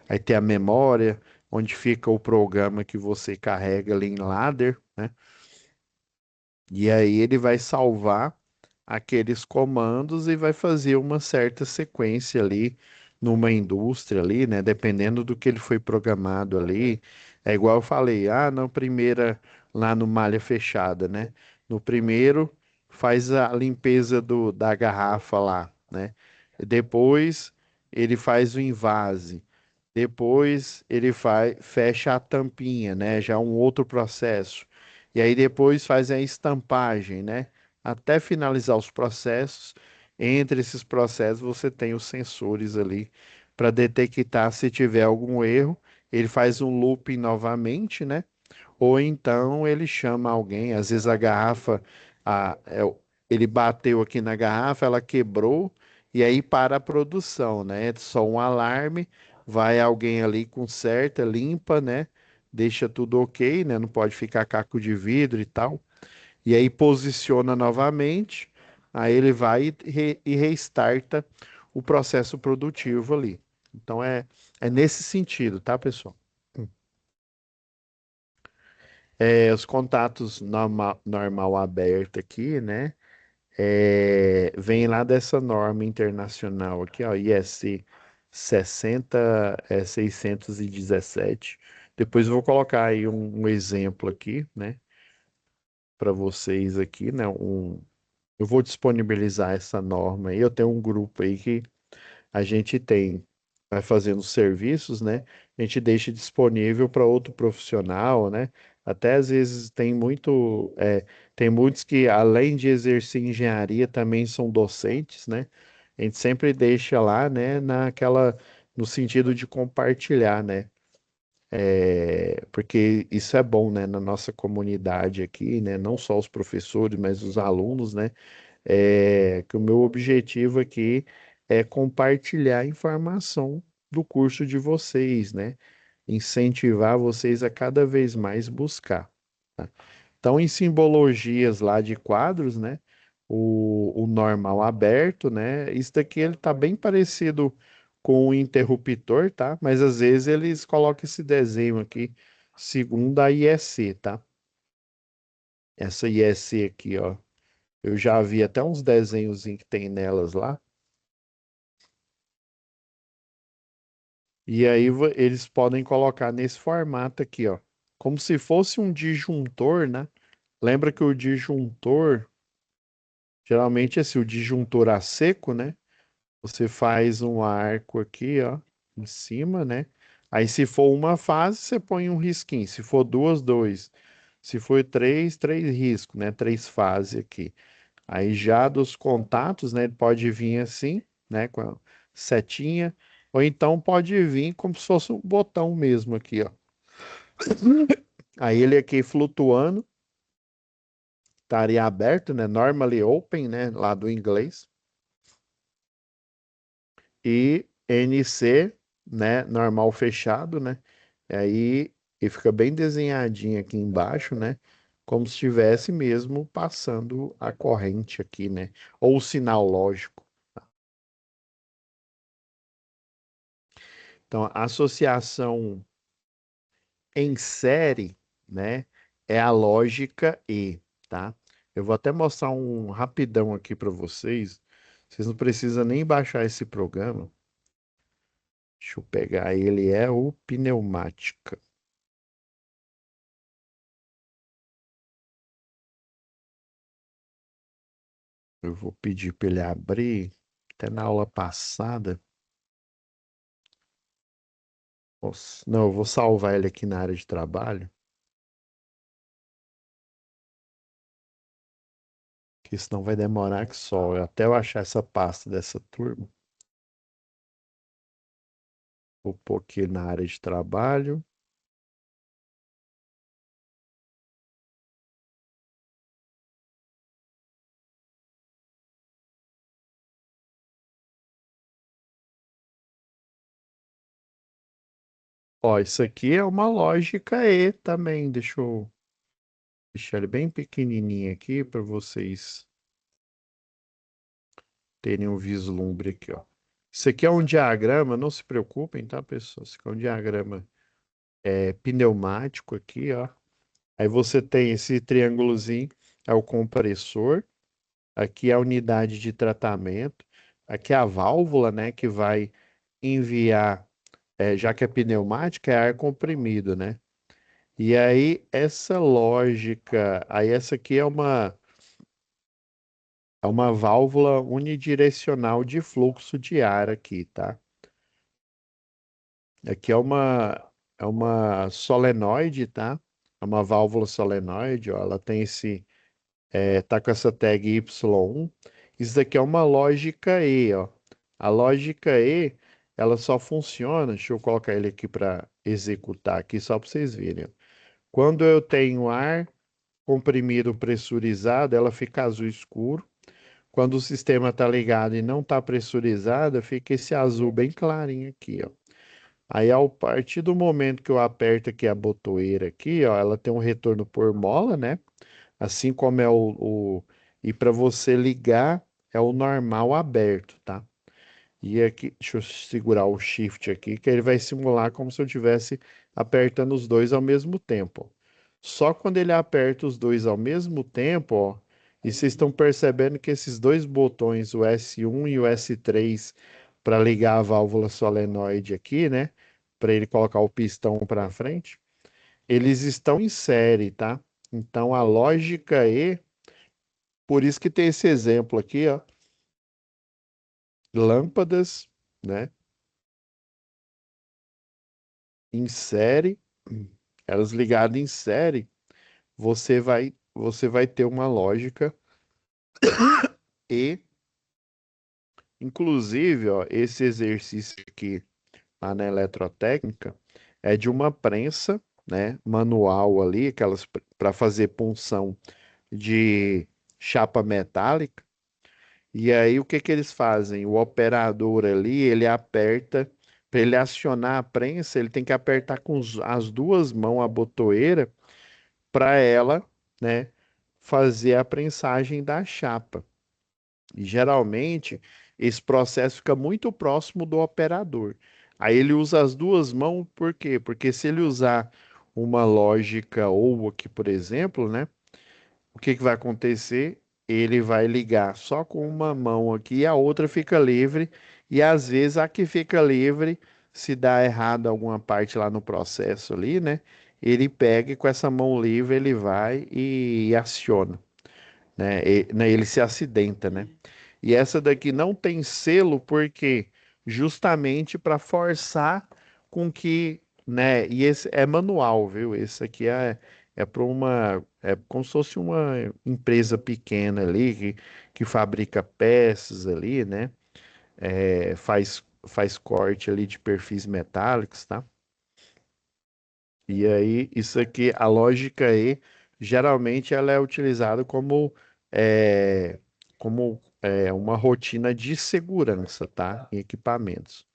aí tem a memória, onde fica o programa que você carrega ali em ladder, né? E aí ele vai salvar aqueles comandos e vai fazer uma certa sequência ali numa indústria ali, né? Dependendo do que ele foi programado ali. É igual eu falei, na primeira, lá no malha fechada, né? No primeiro faz a limpeza da garrafa lá, né? Depois ele faz o invase. Depois ele faz, fecha a tampinha, né? Já um outro processo. E aí depois faz a estampagem, né? Até finalizar os processos. Entre esses processos você tem os sensores ali para detectar se tiver algum erro. Ele faz um looping novamente, né? Ou então ele chama alguém, às vezes a garrafa, ele bateu aqui na garrafa, ela quebrou, e aí para a produção, né? É só um alarme, vai alguém ali conserta, limpa, né? Deixa tudo ok, né? Não pode ficar caco de vidro e tal. E aí posiciona novamente, aí ele vai e restarta o processo produtivo ali. Então é nesse sentido, tá, pessoal? Os contatos normal aberto aqui, né? Vem lá dessa norma internacional aqui, ó, ISC 617. Depois eu vou colocar aí um exemplo aqui, né? Para vocês aqui, né? Eu vou disponibilizar essa norma aí. Eu tenho um grupo aí que a gente vai fazendo serviços, né? A gente deixa disponível para outro profissional, né? Até às vezes tem muitos que além de exercer engenharia também são docentes, né? A gente sempre deixa lá, né? No sentido de compartilhar, né? Porque isso é bom, né? Na nossa comunidade aqui, né? Não só os professores, mas os alunos, né? Que o meu objetivo aqui é compartilhar a informação do curso de vocês, né? Incentivar vocês a cada vez mais buscar. Tá? Então, em simbologias lá de quadros, né? O normal aberto, né? Isso daqui ele tá bem parecido com o interruptor, tá? Mas às vezes eles colocam esse desenho aqui, segundo a IEC, tá? Essa IEC aqui, ó. Eu já vi até uns desenhos que tem nelas lá. E aí eles podem colocar nesse formato aqui, ó. Como se fosse um disjuntor, né? Lembra que o disjuntor, geralmente é assim, o disjuntor a seco, né? Você faz um arco aqui, ó, em cima, né? Aí se for uma fase, você põe um risquinho. Se for duas, dois. Se for três, três riscos, né? Três fases aqui. Aí já dos contatos, né? Ele pode vir assim, né? Com a setinha. Ou então pode vir como se fosse um botão mesmo aqui, ó. Aí ele aqui flutuando, estaria aberto, né? Normally open, né? Lá do inglês. E NC, né? Normal fechado, né? Aí ele fica bem desenhadinho aqui embaixo, né? Como se estivesse mesmo passando a corrente aqui, né? Ou o sinal lógico. Então, a associação em série, né, é a lógica E, tá? Eu vou até mostrar um rapidão aqui para vocês. Vocês não precisam nem baixar esse programa. Deixa eu pegar, ele é o Pneumática. Eu vou pedir para ele abrir. Até na aula passada. Nossa, não, eu vou salvar ele aqui na área de trabalho, que senão vai demorar que só. Até eu achar essa pasta dessa turma. Vou pôr aqui na área de trabalho. Ó, isso aqui é uma lógica E também. Deixa eu deixar ele bem pequenininho aqui para vocês terem um vislumbre aqui, ó. Isso aqui é um diagrama, não se preocupem, tá, pessoal? Isso aqui é um diagrama pneumático aqui, ó. Aí você tem esse triângulozinho, é o compressor. Aqui é a unidade de tratamento. Aqui é a válvula, né, que vai enviar, já que é pneumática, é ar comprimido, né? E aí, essa lógica, aí essa aqui é uma válvula unidirecional de fluxo de ar aqui, tá? Aqui é uma solenoide, tá? É uma válvula solenoide, ó, ela tem tá com essa tag Y1. Isso daqui é uma lógica E, ó. A lógica E, ela só funciona, deixa eu colocar ele aqui para executar aqui só para vocês verem, ó. Quando eu tenho ar comprimido pressurizado, ela fica azul escuro. Quando o sistema está ligado e não está pressurizado, fica esse azul bem clarinho aqui, ó. Aí, a partir do momento que eu aperto aqui a botoeira aqui, ó, ela tem um retorno por mola, né? Assim como é e para você ligar é o normal aberto, tá? E aqui, deixa eu segurar o shift aqui, que ele vai simular como se eu estivesse apertando os dois ao mesmo tempo, ó. Só quando ele aperta os dois ao mesmo tempo, ó, e vocês estão percebendo que esses dois botões, o S1 e o S3, para ligar a válvula solenoide aqui, né? Para ele colocar o pistão para frente, eles estão em série, tá? Então a lógica E, por isso que tem esse exemplo aqui, ó, lâmpadas, né? Em série, elas ligadas em série, você vai ter uma lógica E, inclusive, ó, esse exercício aqui lá na eletrotécnica é de uma prensa, né, manual ali, aquelas para fazer punção de chapa metálica. E aí o que que eles fazem? O operador ali, ele aperta, para ele acionar a prensa, ele tem que apertar com as duas mãos a botoeira para ela, né, fazer a prensagem da chapa. E geralmente esse processo fica muito próximo do operador. Aí ele usa as duas mãos, por quê? Porque se ele usar uma lógica ou aqui, por exemplo, né, o que que vai acontecer? Ele vai ligar só com uma mão aqui e a outra fica livre. E às vezes a que fica livre, se dá errado alguma parte lá no processo ali, né? Ele pega e com essa mão livre ele vai e aciona, né? Né, ele se acidenta, né? E essa daqui não tem selo porque justamente para forçar com que, né? E esse é manual, viu? Esse aqui é para é como se fosse uma empresa pequena ali que fabrica peças ali, né? Faz corte ali de perfis metálicos, tá? E aí, isso aqui, a lógica aí, geralmente ela é utilizada como uma rotina de segurança, tá? Em equipamentos.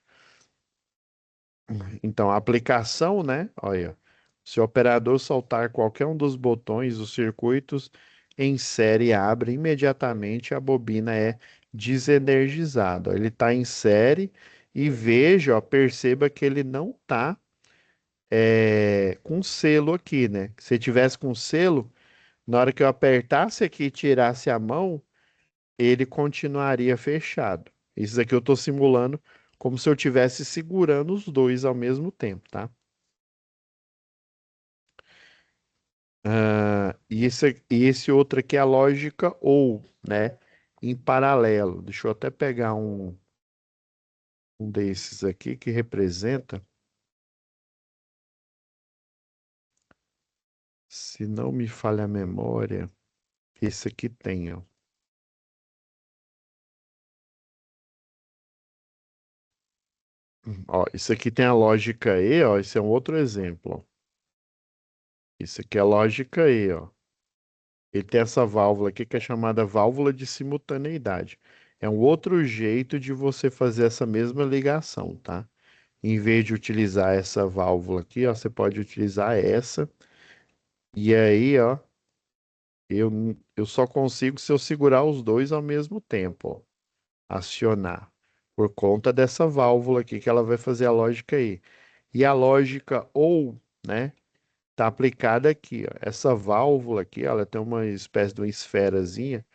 Então, a aplicação, né? Olha, se o operador soltar qualquer um dos botões, os circuitos em série abrem imediatamente, a bobina é desenergizada. Ó, ele está em série e veja, ó, perceba que ele não está com selo aqui, né? Se tivesse com selo, na hora que eu apertasse aqui e tirasse a mão, ele continuaria fechado. Isso aqui eu estou simulando como se eu estivesse segurando os dois ao mesmo tempo, tá? E esse outro aqui é a lógica ou, né? Em paralelo. Deixa eu até pegar um desses aqui que representa, se não me falha a memória, esse aqui tem, ó. Ó, isso aqui tem a lógica E, ó. Esse é um outro exemplo, ó. Isso aqui é a lógica E, ó. Ele tem essa válvula aqui que é chamada válvula de simultaneidade. É um outro jeito de você fazer essa mesma ligação, tá? Em vez de utilizar essa válvula aqui, ó, você pode utilizar essa. E aí, ó, eu só consigo se eu segurar os dois ao mesmo tempo, ó, acionar. Por conta dessa válvula aqui que ela vai fazer a lógica aí. E a lógica ou, né, tá aplicada aqui, ó. Essa válvula aqui, ó, ela tem uma espécie de uma esferazinha.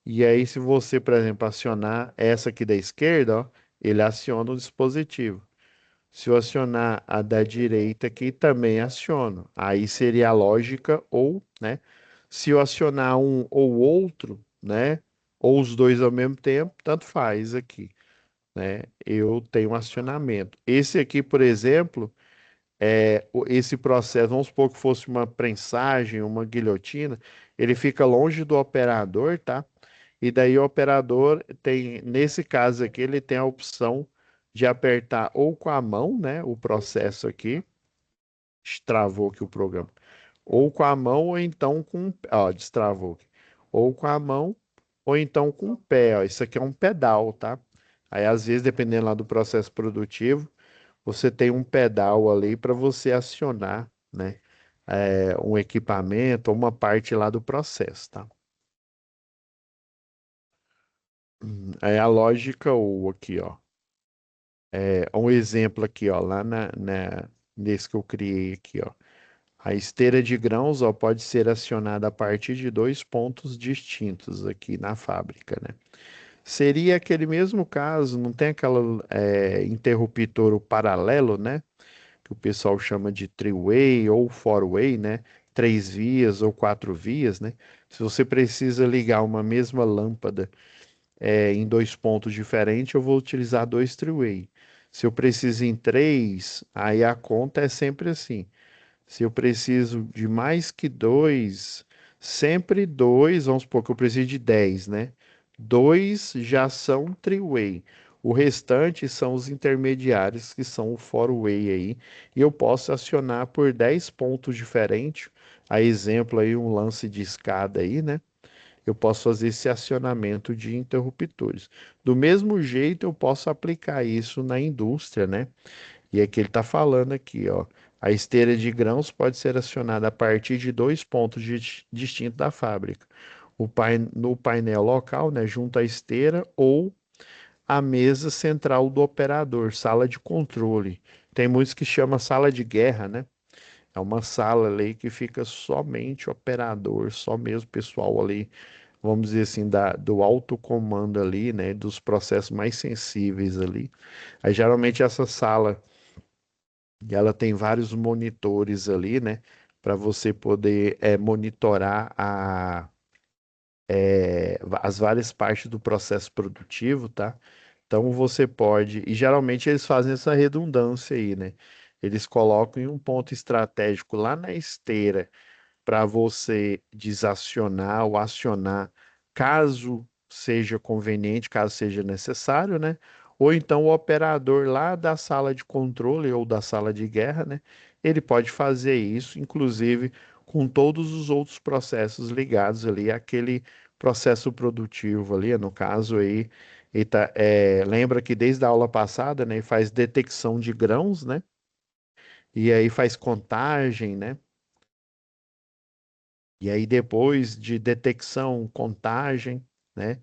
E aí, se você, por exemplo, acionar essa aqui da esquerda, ó, ele aciona o dispositivo. Se eu acionar a da direita aqui, também aciono. Aí seria a lógica ou, né? Se eu acionar um ou outro, né? Ou os dois ao mesmo tempo, tanto faz aqui, né? Eu tenho um acionamento. Esse aqui, por exemplo, esse processo, vamos supor que fosse uma prensagem, uma guilhotina, ele fica longe do operador, tá? E daí o operador tem, nesse caso aqui, ele tem a opção de apertar ou com a mão, né? O processo aqui, destravou aqui o programa. Ou com a mão, ou então com, ó, destravou aqui. Ou com a mão, ou então com o pé, ó. Isso aqui é um pedal, tá? Aí, às vezes, dependendo lá do processo produtivo, você tem um pedal ali para você acionar, né? Um equipamento ou uma parte lá do processo, tá? É a lógica ou aqui, ó. Um exemplo aqui, ó, lá nesse que eu criei aqui, ó. A esteira de grãos, ó, pode ser acionada a partir de dois pontos distintos aqui na fábrica, né? Seria aquele mesmo caso, não tem aquela interruptor paralelo, né? Que o pessoal chama de three-way ou four-way, né? Três vias ou quatro vias, né? Se você precisa ligar uma mesma lâmpada em dois pontos diferentes, eu vou utilizar dois three-way. Se eu preciso em três, aí a conta é sempre assim. Se eu preciso de mais que dois, sempre dois, vamos supor que eu preciso de 10, né? Dois já são three-way. O restante são os intermediários, que são o four-way aí. E eu posso acionar por 10 pontos diferentes. A exemplo aí, um lance de escada aí, né? Eu posso fazer esse acionamento de interruptores. Do mesmo jeito, eu posso aplicar isso na indústria, né? E aqui ele está falando aqui, ó. A esteira de grãos pode ser acionada a partir de dois pontos distintos da fábrica. No painel local, né, junto à esteira ou a mesa central do operador, sala de controle. Tem muitos que chama sala de guerra, né? É uma sala ali que fica somente operador, só mesmo pessoal ali, vamos dizer assim, do alto comando ali, né? Dos processos mais sensíveis ali. Aí geralmente essa sala e ela tem vários monitores ali, né? Para você poder monitorar as várias partes do processo produtivo, tá? Então você pode, e geralmente eles fazem essa redundância aí, né? Eles colocam em um ponto estratégico lá na esteira para você desacionar ou acionar caso seja conveniente, caso seja necessário, né? Ou então o operador lá da sala de controle ou da sala de guerra, né? Ele pode fazer isso, inclusive com todos os outros processos ligados ali àquele processo produtivo ali, no caso aí, lembra que desde a aula passada, né, ele faz detecção de grãos, né? E aí faz contagem, né? E aí, depois de detecção, contagem, né?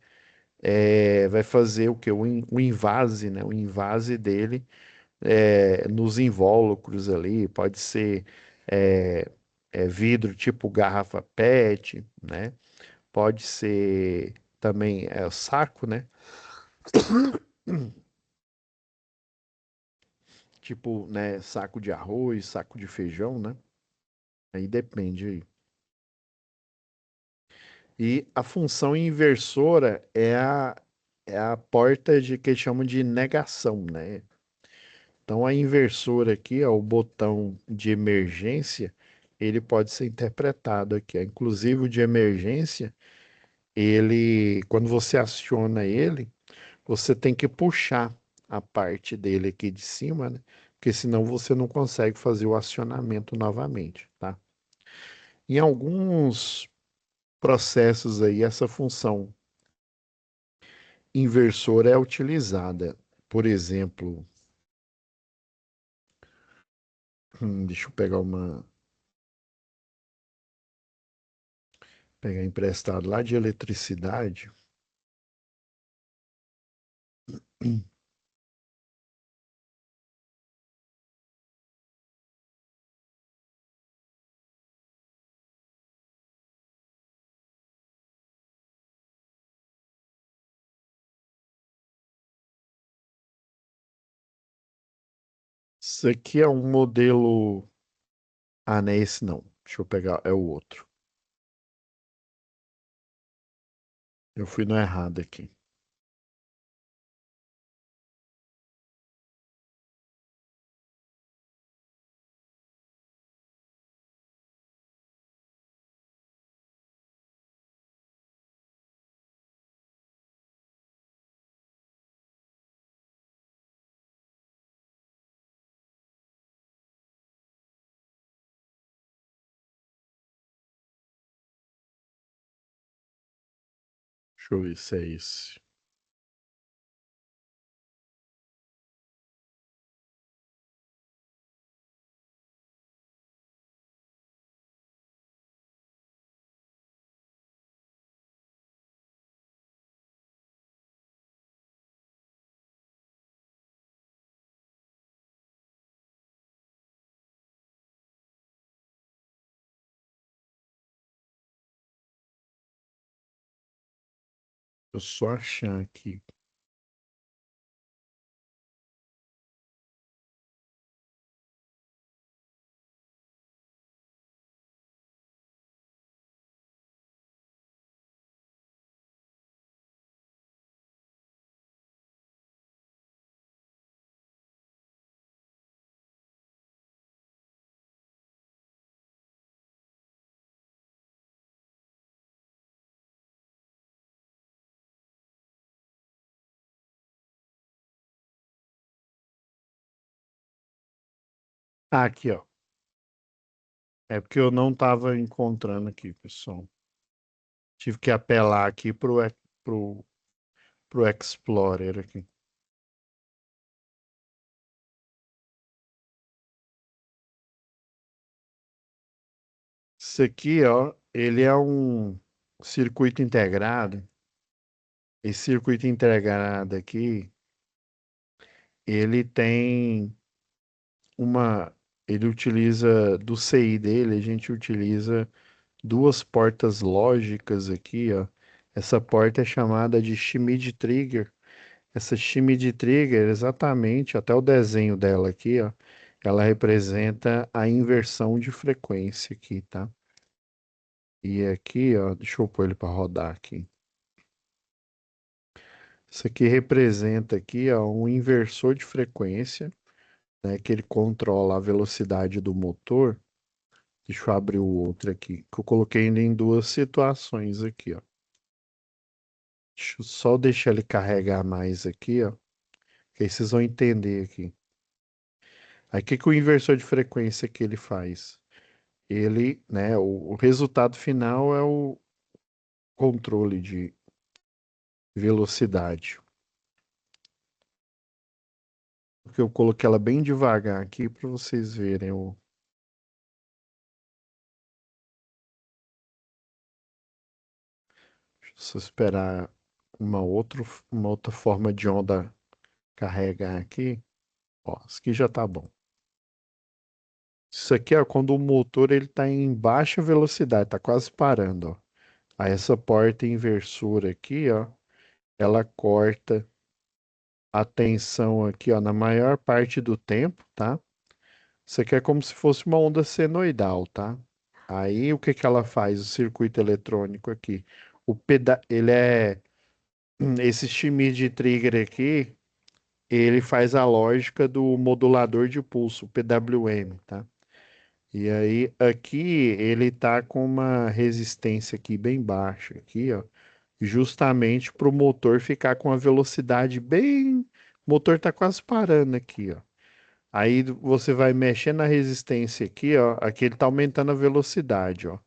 Vai fazer o que? O invase, né? O invase dele nos invólucros ali, pode ser é, vidro tipo garrafa PET, né? Pode ser. também é o saco, né? Tipo, né, saco de arroz, saco de feijão, né? Aí depende aí. E a função inversora é a porta de que eles chamam de negação, né? Então a inversora aqui, ó, o botão de emergência, ele pode ser interpretado aqui, ó. Inclusive o de emergência, ele, quando você aciona ele, você tem que puxar a parte dele aqui de cima, né? Porque senão você não consegue fazer o acionamento novamente, tá? Em alguns processos aí, essa função inversora é utilizada. Por exemplo, deixa eu pegar emprestado lá de eletricidade. Isso aqui é um modelo. Ah, não é esse não. Deixa eu pegar, é o outro. Eu fui no errado aqui. Deixa eu ver se é esse. Eu só achar aqui. Ah, aqui, ó. É porque eu não estava encontrando aqui, pessoal. Tive que apelar aqui pro, pro Explorer aqui. Isso aqui, ó, ele é um circuito integrado. Esse circuito integrado aqui, ele tem uma. Ele utiliza do CI dele, a gente utiliza duas portas lógicas aqui, ó. Essa porta é chamada de Schmidt Trigger. Essa Schmidt Trigger, exatamente, até o desenho dela aqui, ó, ela representa a inversão de frequência aqui, tá? E aqui, ó, deixa eu pôr ele para rodar aqui. Isso aqui representa aqui, ó, um inversor de frequência, né, que ele controla a velocidade do motor. Deixa eu abrir o outro aqui, que eu coloquei ele em duas situações aqui, ó. Deixa eu só deixar ele carregar mais aqui, ó, que aí vocês vão entender aqui. Aí o que que o inversor de frequência que ele faz? Ele, né, o resultado final é o controle de velocidade. Porque eu coloquei ela bem devagar aqui para vocês verem o. Deixa eu só esperar uma outra forma de onda carregar aqui. Ó, isso aqui já tá bom. Isso aqui é quando o motor ele tá em baixa velocidade, tá quase parando, ó. Aí essa porta inversora aqui, ó, ela corta a tensão aqui, ó, na maior parte do tempo, tá? Isso aqui é como se fosse uma onda senoidal, tá? Aí o que que ela faz, o circuito eletrônico aqui? Ele é esse Schmidt trigger aqui, ele faz a lógica do modulador de pulso, o PWM, tá? E aí aqui ele tá com uma resistência aqui bem baixa aqui, ó, justamente para o motor ficar com a velocidade bem, o motor tá quase parando aqui, ó. Aí você vai mexer na resistência aqui, ó, aqui ele tá aumentando a velocidade, ó.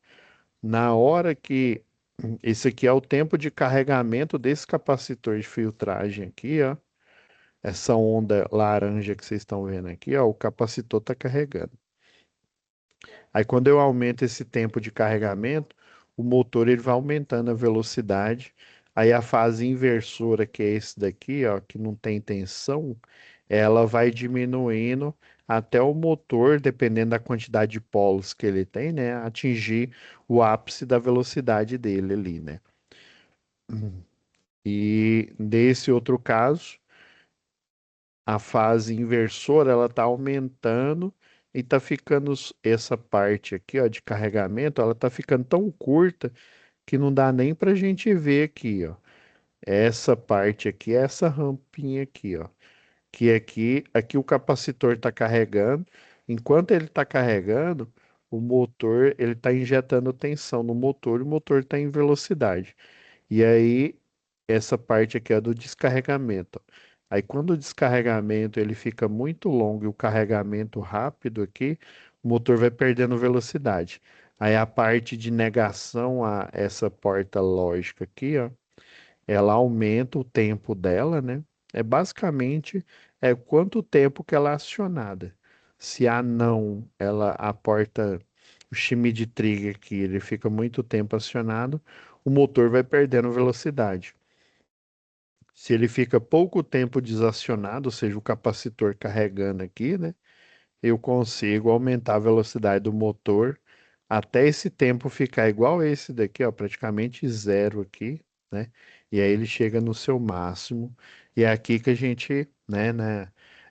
Na hora que esse aqui é o tempo de carregamento desse capacitor de filtragem aqui, ó. Essa onda laranja que vocês estão vendo aqui, ó, o capacitor está carregando. Aí quando eu aumento esse tempo de carregamento, o motor ele vai aumentando a velocidade. Aí a fase inversora, que é esse daqui, ó, que não tem tensão, ela vai diminuindo até o motor, dependendo da quantidade de polos que ele tem, né, atingir o ápice da velocidade dele ali, né? E nesse outro caso, a fase inversora ela está aumentando e está ficando essa parte aqui, ó, de carregamento, ela está ficando tão curta que não dá nem para a gente ver aqui, ó. Essa parte aqui, essa rampinha aqui, ó, que aqui o capacitor está carregando. Enquanto ele está carregando, o motor ele está injetando tensão no motor e o motor está em velocidade. E aí, essa parte aqui é do descarregamento. Aí, quando o descarregamento ele fica muito longo e o carregamento rápido aqui, o motor vai perdendo velocidade. Aí, a parte de negação a essa porta lógica aqui, ó, ela aumenta o tempo dela, né? É basicamente quanto tempo que ela é acionada. Se a não, ela a porta, o Schmidt trigger aqui, ele fica muito tempo acionado, o motor vai perdendo velocidade. Se ele fica pouco tempo desacionado, ou seja, o capacitor carregando aqui, né? Eu consigo aumentar a velocidade do motor até esse tempo ficar igual esse daqui, ó, praticamente zero aqui, né? E aí ele chega no seu máximo. E é aqui que a gente,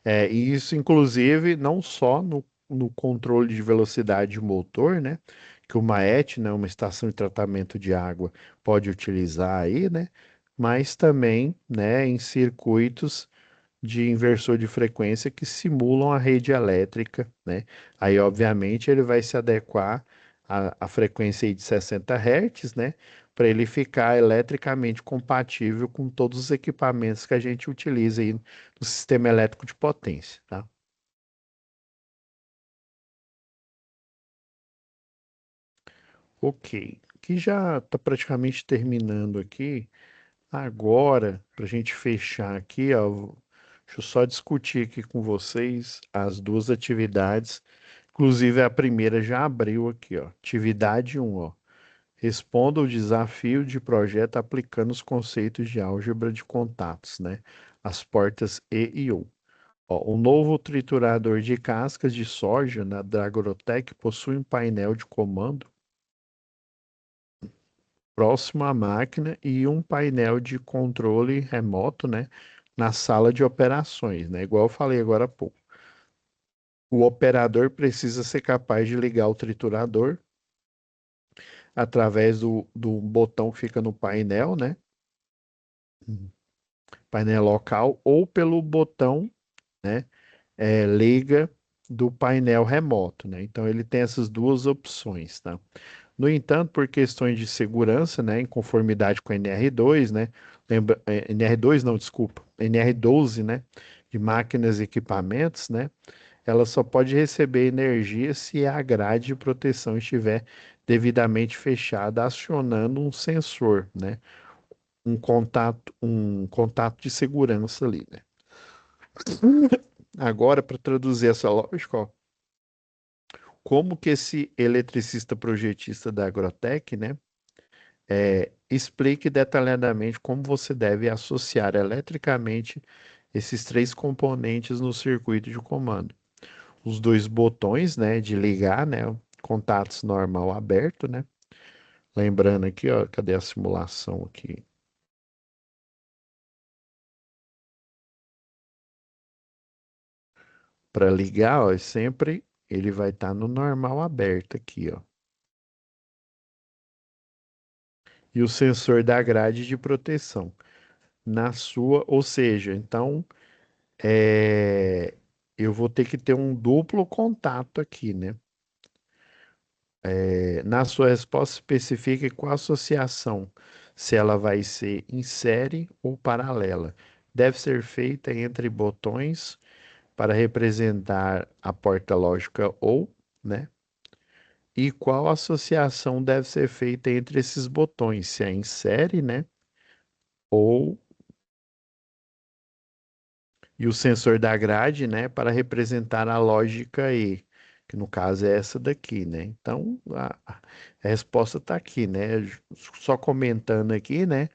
e isso, inclusive, não só no controle de velocidade de motor, né? Que uma ET, né, uma estação de tratamento de água, pode utilizar aí, né? Mas também, né, em circuitos de inversor de frequência que simulam a rede elétrica, né? Aí, obviamente, ele vai se adequar à frequência aí de 60 Hz, né? Para ele ficar eletricamente compatível com todos os equipamentos que a gente utiliza aí no sistema elétrico de potência, tá? Ok, que já está praticamente terminando aqui. Agora, para a gente fechar aqui, ó, deixa eu só discutir aqui com vocês as duas atividades. Inclusive, a primeira já abriu aqui, ó. Atividade um, ó. Responda o desafio de projeto aplicando os conceitos de álgebra de contatos, né? As portas E e U. Ó, o novo triturador de cascas de soja na Dragrotec possui um painel de comando próximo à máquina e um painel de controle remoto, né, na sala de operações, né? Igual eu falei agora há pouco. O operador precisa ser capaz de ligar o triturador através do botão que fica no painel, né? Painel local, ou pelo botão, né? Liga do painel remoto, né? Então ele tem essas duas opções, tá? No entanto, por questões de segurança, né, em conformidade com a NR2, né, NR2 não, desculpa, NR12, né, de máquinas e equipamentos, né, ela só pode receber energia se a grade de proteção estiver devidamente fechada, acionando um sensor, né, um contato de segurança ali, né. Agora, para traduzir essa lógica, ó, como que esse eletricista projetista da Agrotec, né, explique detalhadamente como você deve associar eletricamente esses três componentes no circuito de comando. Os dois botões, né, de ligar, né, contatos normal aberto, né, Lembrando aqui, ó, cadê a simulação aqui? Para ligar, ó, sempre ele vai estar no normal aberto aqui, ó. E o sensor da grade de proteção na sua, ou seja, então é, eu vou ter que ter um duplo contato aqui, né? Na sua resposta, especifique qual associação, se ela vai ser em série ou paralela. Deve ser feita entre botões para representar a porta lógica ou, né? E qual associação deve ser feita entre esses botões, se é em série, né? Ou e o sensor da grade, né, para representar a lógica E, que no caso é essa daqui, né? Então a resposta está aqui, né? Só comentando aqui, né?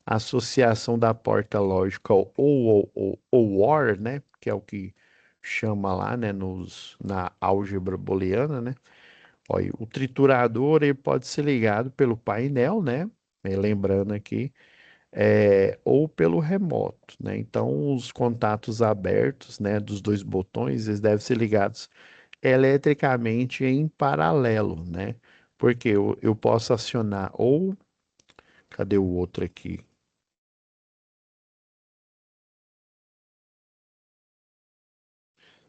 A associação da porta lógica ou OR, né? Que é o que chama lá, né? Na álgebra booleana, né? Olha, o triturador ele pode ser ligado pelo painel, né? Lembrando aqui ou pelo remoto, né? Então, os contatos abertos, né, dos dois botões, eles devem ser ligados eletricamente em paralelo, né? Porque eu posso acionar ou, cadê o outro aqui?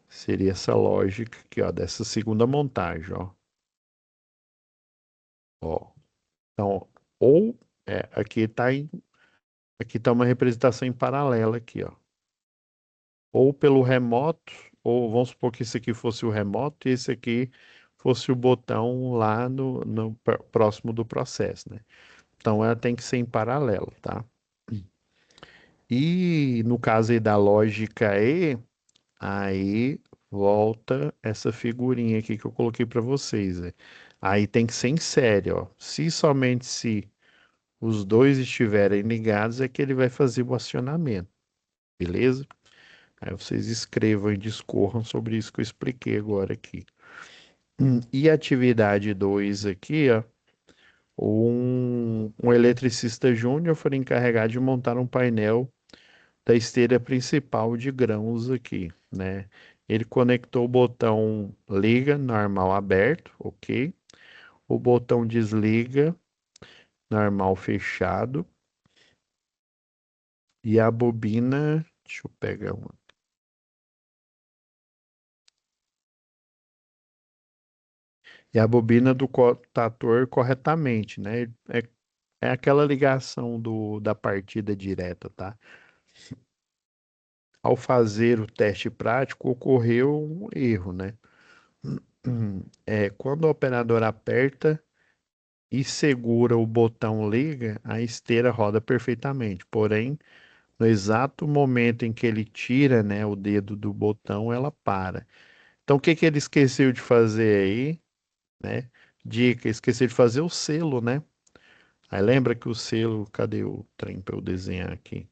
Seria essa lógica aqui, ó, dessa segunda montagem, ó. Ó. Então, ou aqui tá uma representação em paralelo aqui, ó. Ou pelo remoto, ou vamos supor que esse aqui fosse o remoto e esse aqui fosse o botão lá no próximo do processo, né? Então ela tem que ser em paralelo, tá? E no caso aí da lógica E, aí volta essa figurinha aqui que eu coloquei para vocês, né? Aí tem que ser em série, ó. Se somente se os dois estiverem ligados é que ele vai fazer o acionamento, beleza? Aí vocês escrevam e discorram sobre isso que eu expliquei agora aqui. E atividade 2 aqui, ó, um eletricista júnior foi encarregado de montar um painel da esteira principal de grãos aqui, né? Ele conectou o botão liga, normal aberto, ok? O botão desliga, normal fechado. E a bobina, deixa eu pegar uma. E a bobina do cotator corretamente, né? É aquela ligação da partida direta, tá? Ao fazer o teste prático, ocorreu um erro, né? Quando o operador aperta e segura o botão liga, a esteira roda perfeitamente. Porém, no exato momento em que ele tira, né, o dedo do botão, ela para. Então, o que que ele esqueceu de fazer aí, né? Dica, esqueceu de fazer o selo, né? Aí lembra que o selo, cadê o trem para eu desenhar aqui?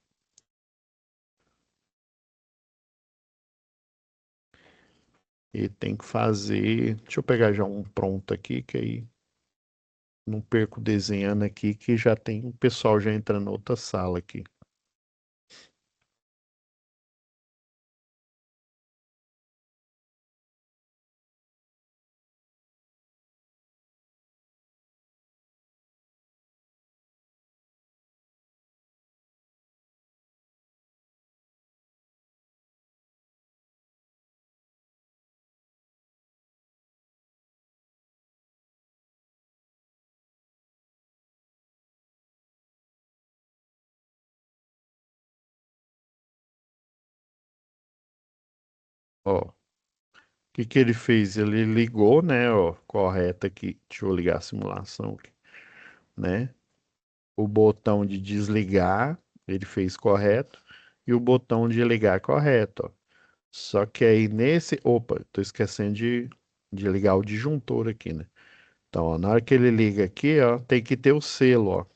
E tem que fazer. Deixa eu pegar já um pronto aqui, que aí não perco desenhando aqui, que já tem o pessoal já entrando na outra sala aqui. Ó, o que que ele fez? Ele ligou, né? Ó, correto aqui. Deixa eu ligar a simulação aqui, né? O botão de desligar, ele fez correto. E o botão de ligar correto, ó. Só que aí nesse. Opa, tô esquecendo de ligar o disjuntor aqui, né? Então, ó, na hora que ele liga aqui, ó, tem que ter o selo, ó.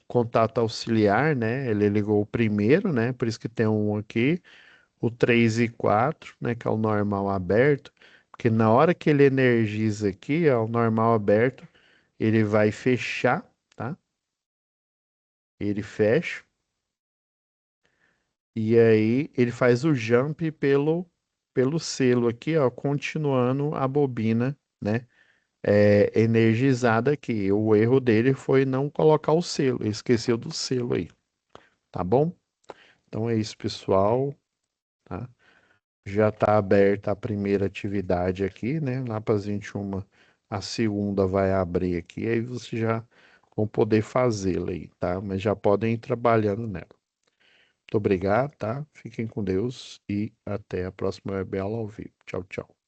Contato auxiliar, né? Ele ligou o primeiro, né? Por isso que tem um aqui, o 3 e 4, né? Que é o normal aberto. Porque na hora que ele energiza aqui, ó, o normal aberto, ele vai fechar, tá? Ele fecha e aí ele faz o jump pelo selo aqui, ó, continuando a bobina, né? Energizada aqui. O erro dele foi não colocar o selo, ele esqueceu do selo aí, tá bom? Então é isso, pessoal, tá? Já está aberta a primeira atividade aqui, né? Lá para as 21, a segunda vai abrir aqui, aí vocês já vão poder fazê-la aí, tá? Mas já podem ir trabalhando nela. Muito obrigado, tá? Fiquem com Deus e até a próxima web aula ao vivo. Tchau, tchau.